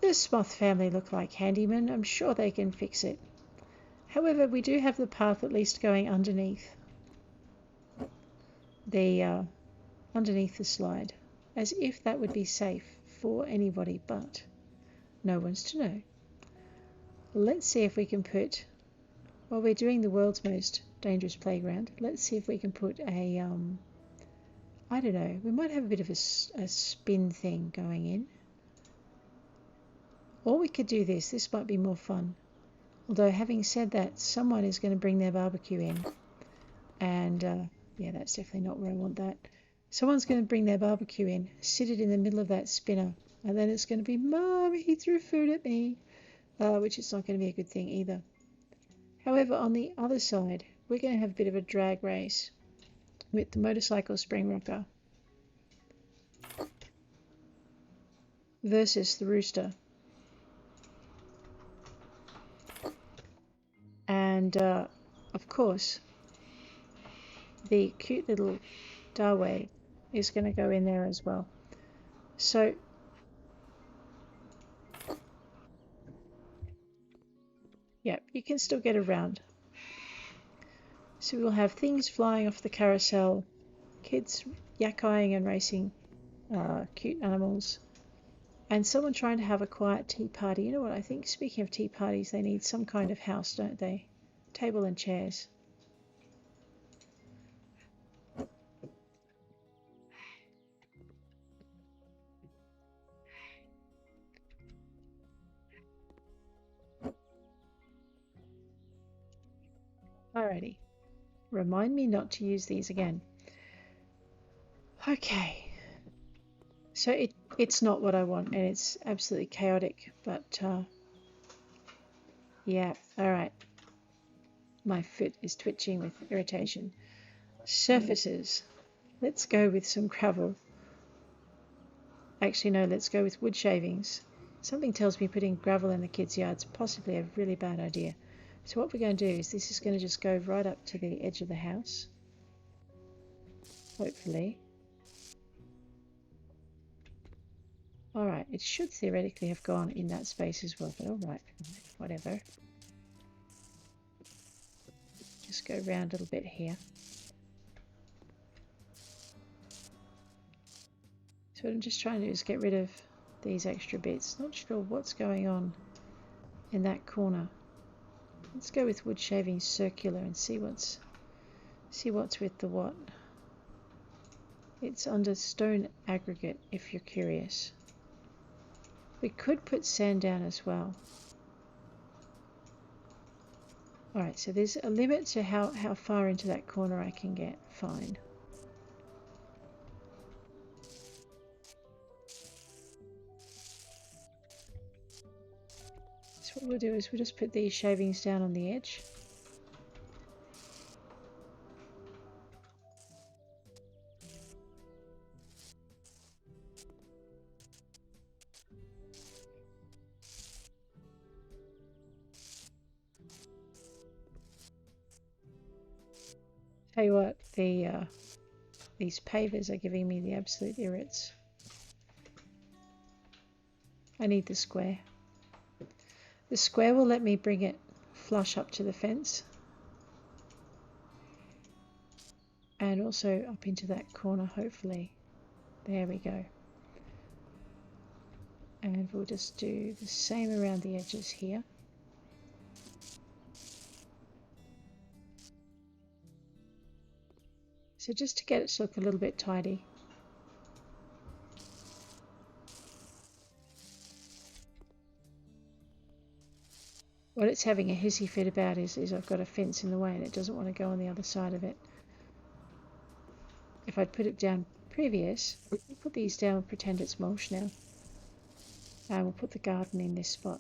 The Smoth family look like handymen. I'm sure they can fix it. However, we do have the path at least going underneath the slide, as if that would be safe for anybody, but no one's to know. Let's see if we can put, while we're doing the world's most dangerous playground, let's see if we can put a, I don't know, we might have a bit of a spin thing going in. Or we could do this might be more fun. Although having said that, someone is going to bring their barbecue in. And yeah, that's definitely not where I want that. Someone's going to bring their barbecue in, sit it in the middle of that spinner, and then it's going to be, Mom, he threw food at me, which is not going to be a good thing either. However, on the other side, we're going to have a bit of a drag race with the motorcycle spring rocker versus the rooster. And of course, the cute little Darway is going to go in there as well. So yeah, you can still get around. So we'll have things flying off the carousel, kids yakking and racing cute animals, and someone trying to have a quiet tea party. You know what, I think speaking of tea parties, they need some kind of house, don't they? Table and chairs. Alrighty. Remind me not to use these again. Okay. So it's not what I want, and it's absolutely chaotic, but yeah, alright. My foot is twitching with irritation. Surfaces. Let's go with some gravel. Actually, no, let's go with wood shavings. Something tells me putting gravel in the kids' yard is possibly a really bad idea. So what we're going to do is this is going to just go right up to the edge of the house. Hopefully. Alright, it should theoretically have gone in that space as well, but alright, whatever. Just go around a little bit here. So what I'm just trying to do is get rid of these extra bits. Not sure what's going on in that corner. Let's go with wood shaving circular and see what's with the what. It's under stone aggregate if you're curious. We could put sand down as well. Alright, so there's a limit to how far into that corner I can get. Fine. So what we'll do is we'll just put these shavings down on the edge. Tell you what, these pavers are giving me the absolute irrits. I need the square. The square will let me bring it flush up to the fence. And also up into that corner, hopefully. There we go. And we'll just do the same around the edges here. So just to get it to look a little bit tidy. What it's having a hissy fit about is I've got a fence in the way and it doesn't want to go on the other side of it. If I'd put it down previous, we'll put these down and pretend it's mulch now. And we'll put the garden in this spot.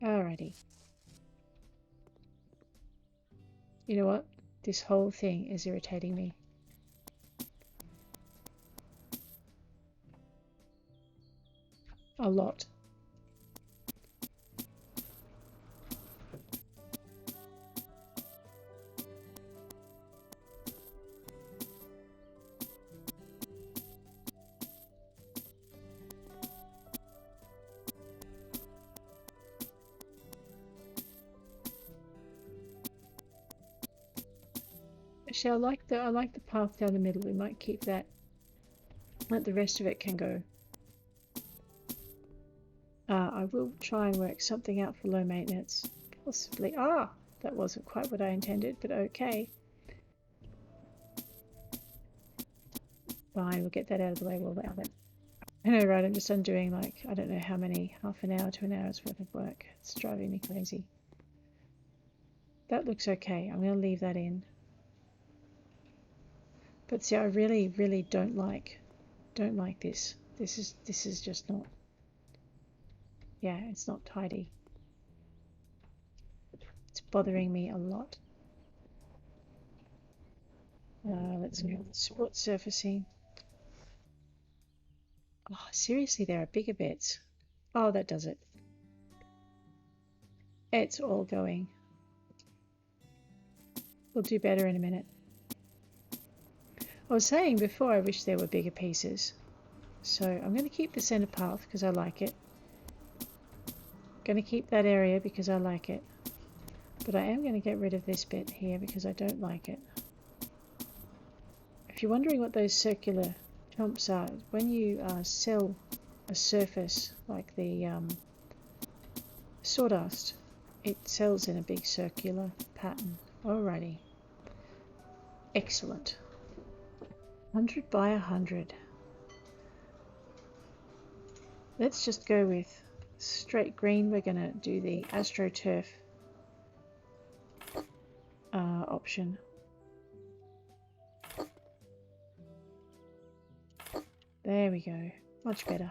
Alrighty. You know what? This whole thing is irritating me. A lot. Actually, I like the path down the middle. We might keep that. Let the rest of it can go. I will try and work something out for low maintenance. Possibly. Ah, that wasn't quite what I intended, but okay. Fine, we'll get that out of the way. We'll allow it. I know, right? I'm just undoing like, I don't know how many, half an hour to an hour's worth of work. It's driving me crazy. That looks okay. I'm going to leave that in. But see, I really, really don't like this. This is just not. Yeah, it's not tidy. It's bothering me a lot. Let's go with sport surfacing. Oh, seriously, there are bigger bits. Oh, that does it. It's all going. We'll do better in a minute. I was saying before I wish there were bigger pieces. So I'm going to keep the center path because I like it. Going to keep that area because I like it. But I am going to get rid of this bit here because I don't like it. If you're wondering what those circular chomps are, when you sell a surface like the sawdust, it sells in a big circular pattern. Alrighty. Excellent. 100 by 100. Let's just go with straight green. We're going to do the AstroTurf option. There we go. Much better.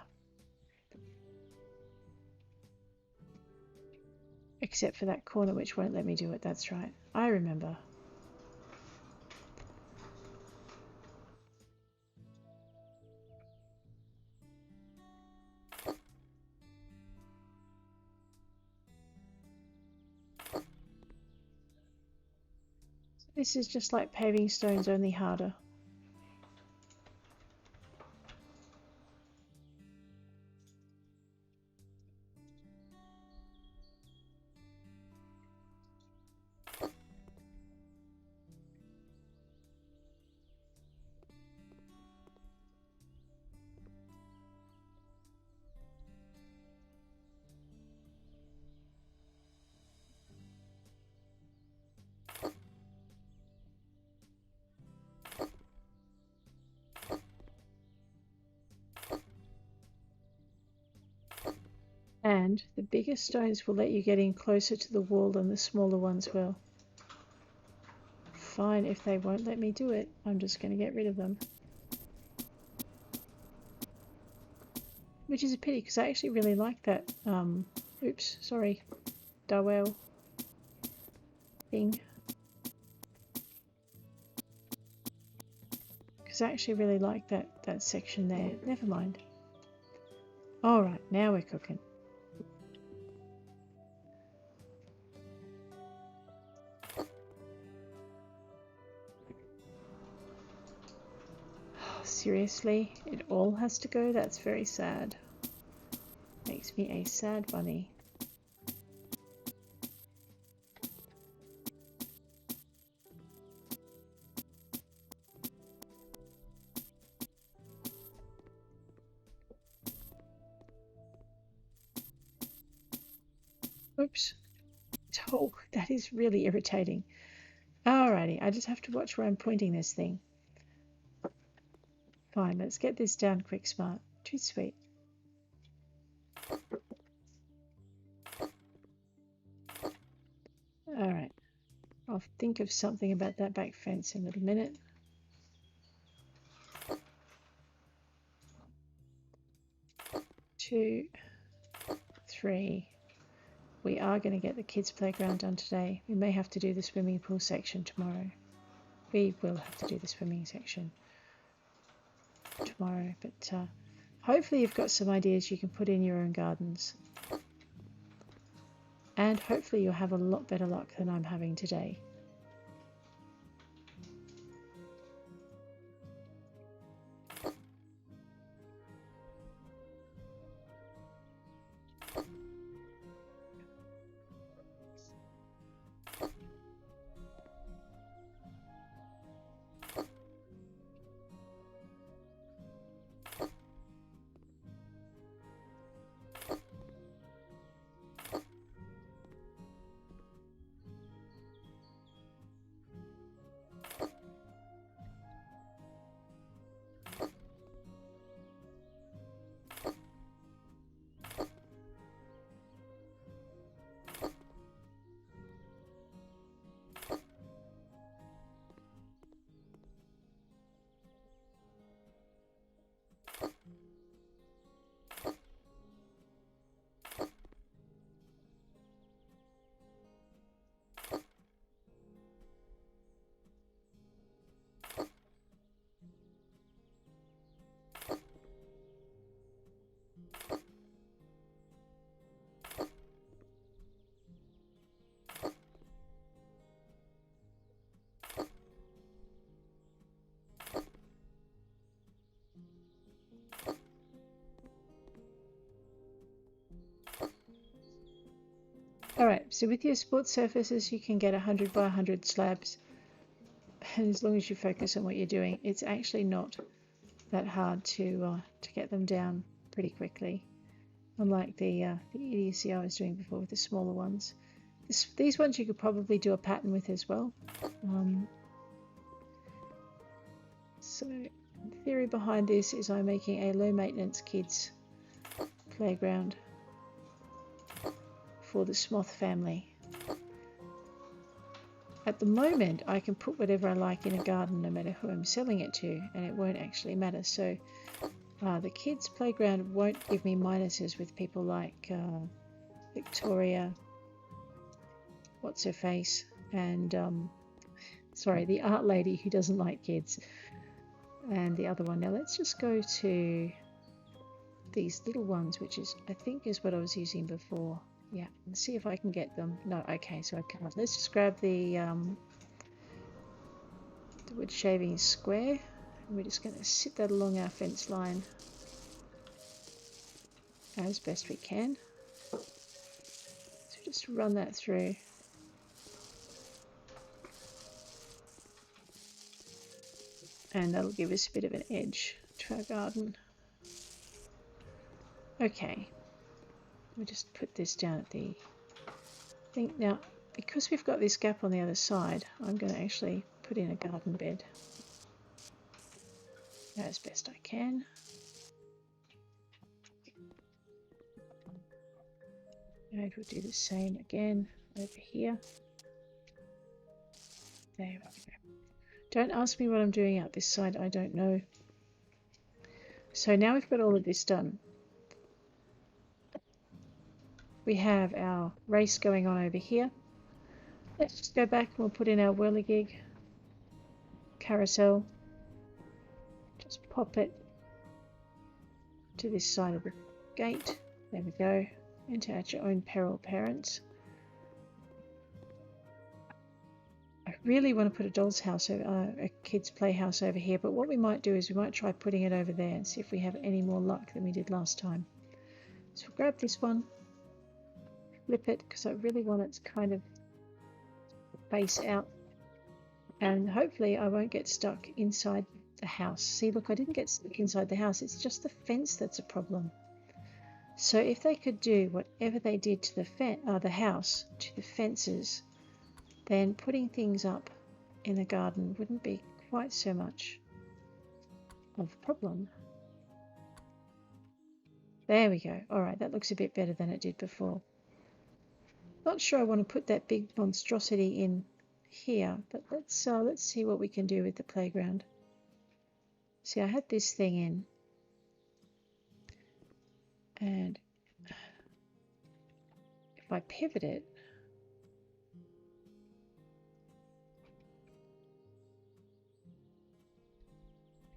Except for that corner which won't let me do it. That's right. I remember. This is just like paving stones, only harder. And the bigger stones will let you get in closer to the wall than the smaller ones will. Fine, if they won't let me do it, I'm just going to get rid of them. Which is a pity, because I actually really like that, oops, sorry, dowel thing. Because I actually really like that section there. Never mind. Alright, now we're cooking. Seriously, it all has to go? That's very sad. Makes me a sad bunny. Oops. Oh, that is really irritating. Alrighty, I just have to watch where I'm pointing this thing. Fine, let's get this down quick smart. Too sweet. Alright, I'll think of something about that back fence in a little minute. Two, three. We are going to get the kids' playground done today. We may have to do the swimming pool section tomorrow. We will have to do the swimming section tomorrow, but hopefully you've got some ideas you can put in your own gardens. And hopefully you'll have a lot better luck than I'm having today. Alright, so with your sports surfaces you can get 100 by 100 slabs, and as long as you focus on what you're doing, it's actually not that hard to get them down pretty quickly, unlike the idiocy I was doing before with the smaller ones. These ones you could probably do a pattern with as well. So the theory behind this is I'm making a low maintenance kids playground for the Smoth family. At the moment I can put whatever I like in a garden no matter who I'm selling it to, and it won't actually matter. So the kids playground won't give me minuses with people like Victoria, what's her face, and sorry, the art lady who doesn't like kids, and the other one. Now let's just go to these little ones, which is I think is what I was using before. Yeah, and see if I can get them. No, okay, so I can't. Let's just grab the wood shaving square, and we're just going to sit that along our fence line as best we can. So just run that through. And that'll give us a bit of an edge to our garden. Okay, we'll just put this down at the thing. Now, because we've got this gap on the other side, I'm going to actually put in a garden bed as best I can. And we'll do the same again over here. There we go. Don't ask me what I'm doing out this side, I don't know. So now we've got all of this done. We have our race going on over here. Let's just go back and we'll put in our whirligig carousel. Just pop it to this side of the gate. There we go. Enter at your own peril, parents. I really want to put a doll's house, a kid's playhouse over here, but what we might do is we might try putting it over there and see if we have any more luck than we did last time. So we'll grab this one, flip it, because I really want it to kind of face out, and hopefully I won't get stuck inside the house. See, look, I didn't get stuck inside the house, it's just the fence that's a problem. So if they could do whatever they did to the house, to the fences, then putting things up in the garden wouldn't be quite so much of a problem. There we go. Alright, that looks a bit better than it did before. Not sure I want to put that big monstrosity in here, but let's see what we can do with the playground. See, I had this thing in, and if I pivot it,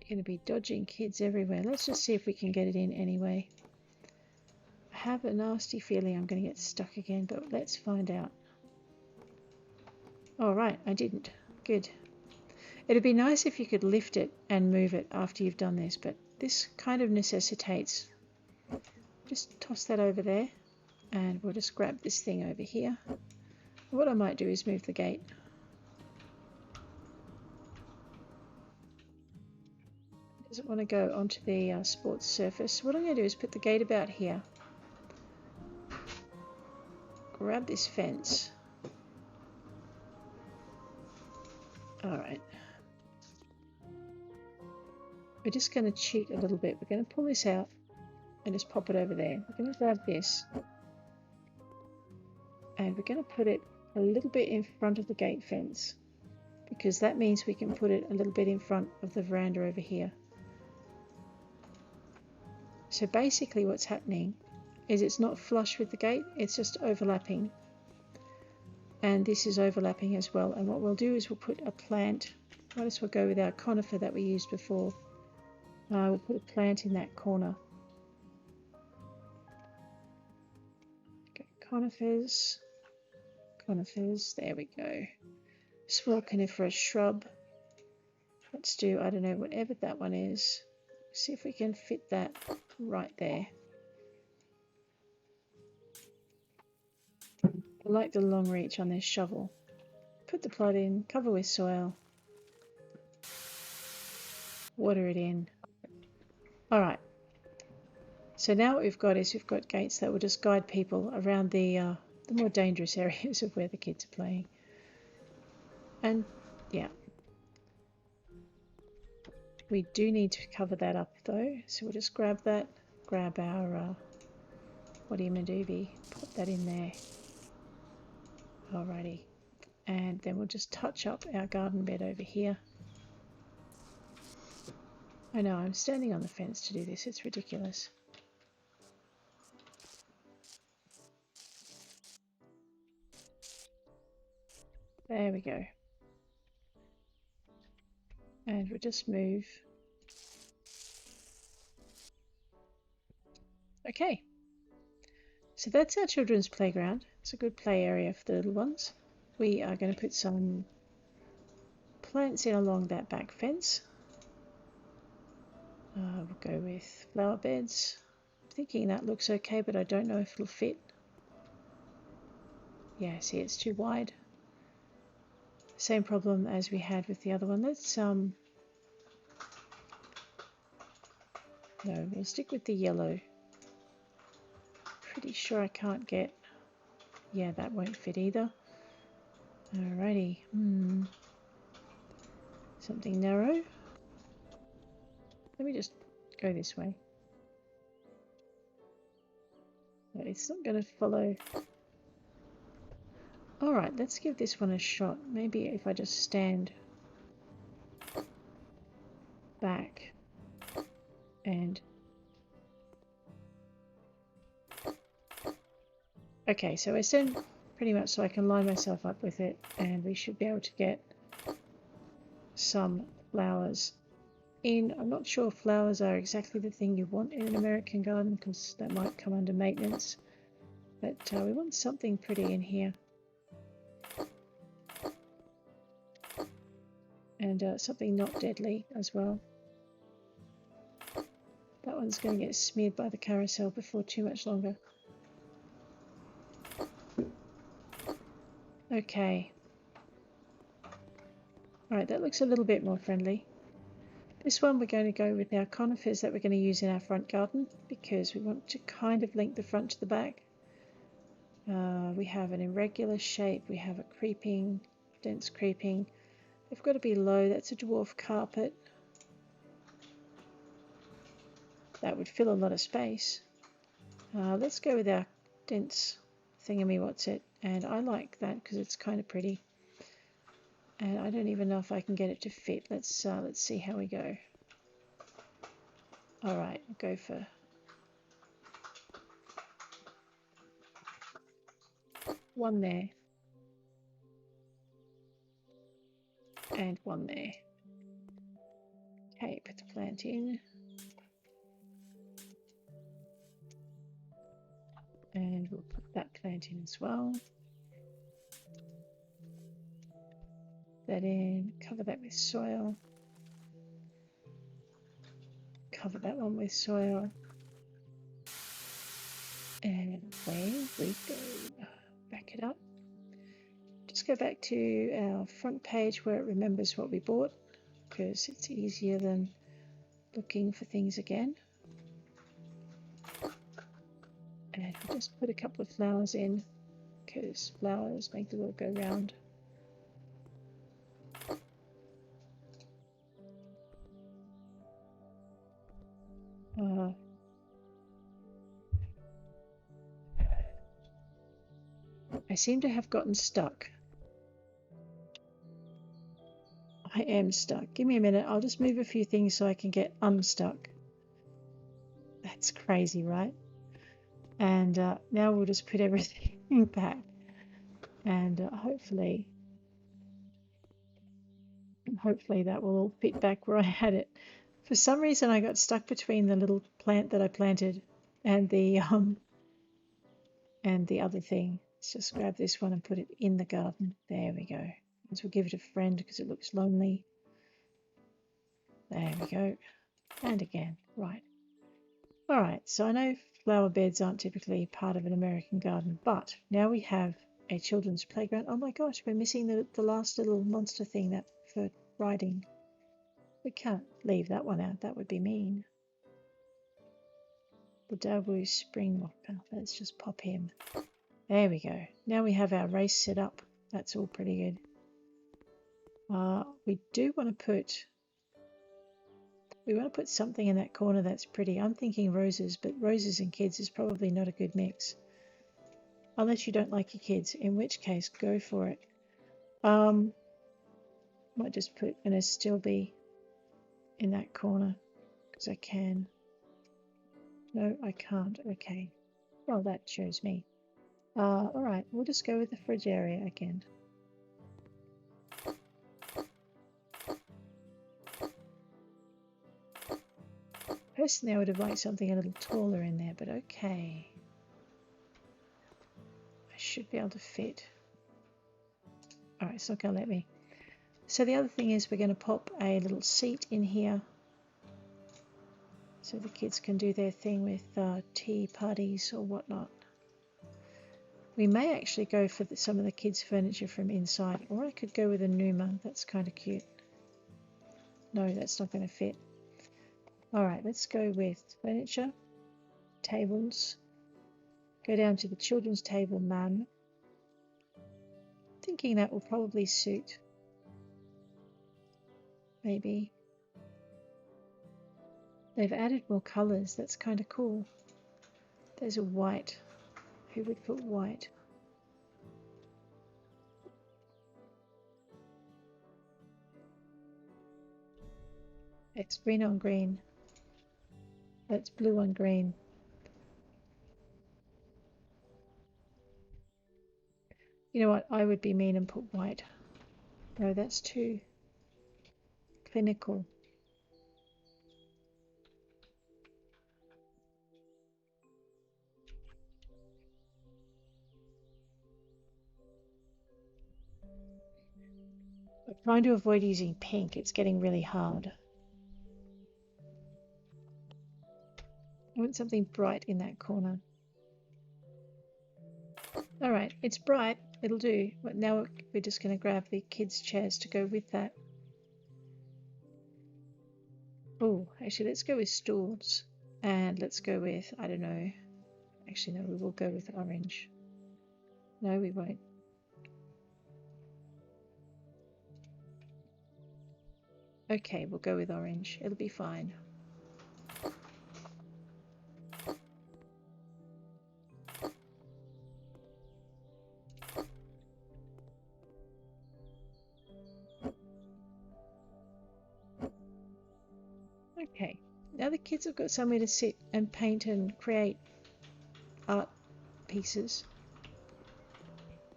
you're going to be dodging kids everywhere. Let's just see if we can get it in anyway. I have a nasty feeling I'm going to get stuck again, but let's find out. All right, I didn't. Good. It'd be nice if you could lift it and move it after you've done this, but this kind of necessitates. Just toss that over there, and we'll just grab this thing over here. What I might do is move the gate. Doesn't want to go onto the sports surface. What I'm going to do is put the gate about here. Grab this fence. Alright. We're just going to cheat a little bit. We're going to pull this out and just pop it over there. We're going to grab this. And we're going to put it a little bit in front of the gate fence, because that means we can put it a little bit in front of the veranda over here. So basically what's happening is it's not flush with the gate, it's just overlapping. And this is overlapping as well. And what we'll do is we'll put a plant. Might as well go with our conifer that we used before. We'll put a plant in that corner. Okay, conifers. Conifers, there we go. Small coniferous shrub. Let's do, I don't know, whatever that one is. See if we can fit that right there. I like the long reach on this shovel. Put the plot in, cover with soil, water it in. Alright, so now what we've got is we've got gates that will just guide people around the more dangerous areas of where the kids are playing. And yeah, we do need to cover that up though, so we'll just grab that, grab our Woody Madoobie, put that in there. Alrighty, and then we'll just touch up our garden bed over here. I know, I'm standing on the fence to do this, it's ridiculous. There we go. And we'll just move. Okay. So that's our children's playground. It's a good play area for the little ones. We are going to put some plants in along that back fence. We'll go with flower beds. I'm thinking that looks okay, but I don't know if it'll fit. Yeah, see, it's too wide. Same problem as we had with the other one. Let's no, we'll stick with the yellow. Pretty sure I can't get, yeah, that won't fit either. Alrighty, something narrow. Let me just go this way. It's not going to follow. Alright, let's give this one a shot. Maybe if I just stand back and... Okay, so I stand pretty much so I can line myself up with it, and we should be able to get some flowers in. I'm not sure flowers are exactly the thing you want in an American garden, because that might come under maintenance, but we want something pretty in here. And something not deadly as well. That one's going to get smeared by the carousel before too much longer. Okay. Alright, that looks a little bit more friendly. This one we're going to go with our conifers that we're going to use in our front garden, because we want to kind of link the front to the back. We have an irregular shape, we have a creeping, dense creeping. They've got to be low. That's a dwarf carpet. That would fill a lot of space. Let's go with our dense thingamywhatsit, and I like that because it's kind of pretty. And I don't even know if I can get it to fit. Let's see how we go. All right, go for one there. And one there. Okay, put the plant in. And we'll put that plant in as well. That in, cover that with soil. Cover that one with soil. And away we go. Back it up. Just go back to our front page where it remembers what we bought, because it's easier than looking for things again. And we'll just put a couple of flowers in, because flowers make the world go round. I seem to have gotten stuck. I am stuck. Give me a minute. I'll just move a few things so I can get unstuck. That's crazy, right? And now we'll just put everything back. And hopefully that will all fit back where I had it. For some reason I got stuck between the little plant that I planted and the other thing. Let's just grab this one and put it in the garden. There we go. Let's we'll give it a friend because it looks lonely. There we go. And again. Right. Alright, so I know flower beds aren't typically part of an American garden, but now we have a children's playground. Oh my gosh, we're missing the last little monster thing that for riding. We can't leave that one out. That would be mean. Budabu Springwalker. Let's just pop him. There we go. Now we have our race set up. That's all pretty good. We do want to put something in that corner that's pretty. I'm thinking roses, but roses and kids is probably not a good mix. Unless you don't like your kids, in which case go for it. Might just put an Astilbe in that corner because I can. No, I can't. Okay. Well, that shows me. Alright, we'll just go with the fridge area again. Personally, I would have liked something a little taller in there, but okay. I should be able to fit. Alright, it's not going to let me. So the other thing is we're going to pop a little seat in here so the kids can do their thing with tea parties or whatnot. We may actually go for some of the kids' furniture from inside, or I could go with a Numa. That's kind of cute. No, that's not going to fit. Alright, let's go with furniture, tables. Go down to the children's table, ma'am. Thinking that will probably suit. Maybe. They've added more colours. That's kind of cool. There's a white who would put white? It's green on green. That's blue on green. You know what? I would be mean and put white. No, that's too clinical. I'm trying to avoid using pink. It's getting really hard. I want something bright in that corner. All right, it's bright. It'll do. But now we're just going to grab the kids' chairs to go with that. Oh, actually, let's go with stools. And let's go with, I don't know. Actually, no, we will go with orange. No, we won't. Okay, we'll go with orange. It'll be fine. Okay, now the kids have got somewhere to sit and paint and create art pieces.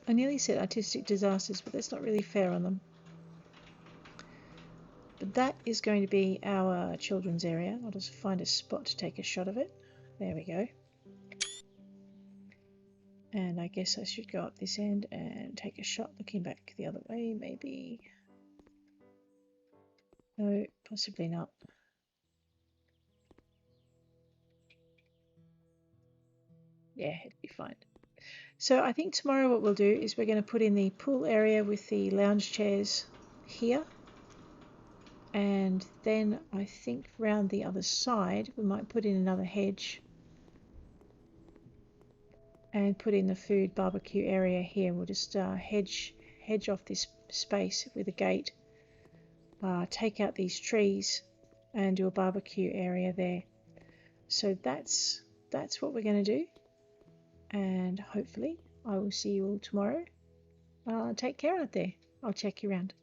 I nearly said artistic disasters, but that's not really fair on them. But that is going to be our children's area. I'll just find a spot to take a shot of it. There we go. And I guess I should go up this end and take a shot looking back the other way, maybe. No, possibly not. Yeah, it'll be fine. So I think tomorrow what we'll do is we're going to put in the pool area with the lounge chairs here. And then I think round the other side we might put in another hedge and put in the food barbecue area here. We'll just hedge off this space with a gate, take out these trees and do a barbecue area there. So that's what we're going to do, and hopefully I will see you all tomorrow. Take care out there. I'll check you around.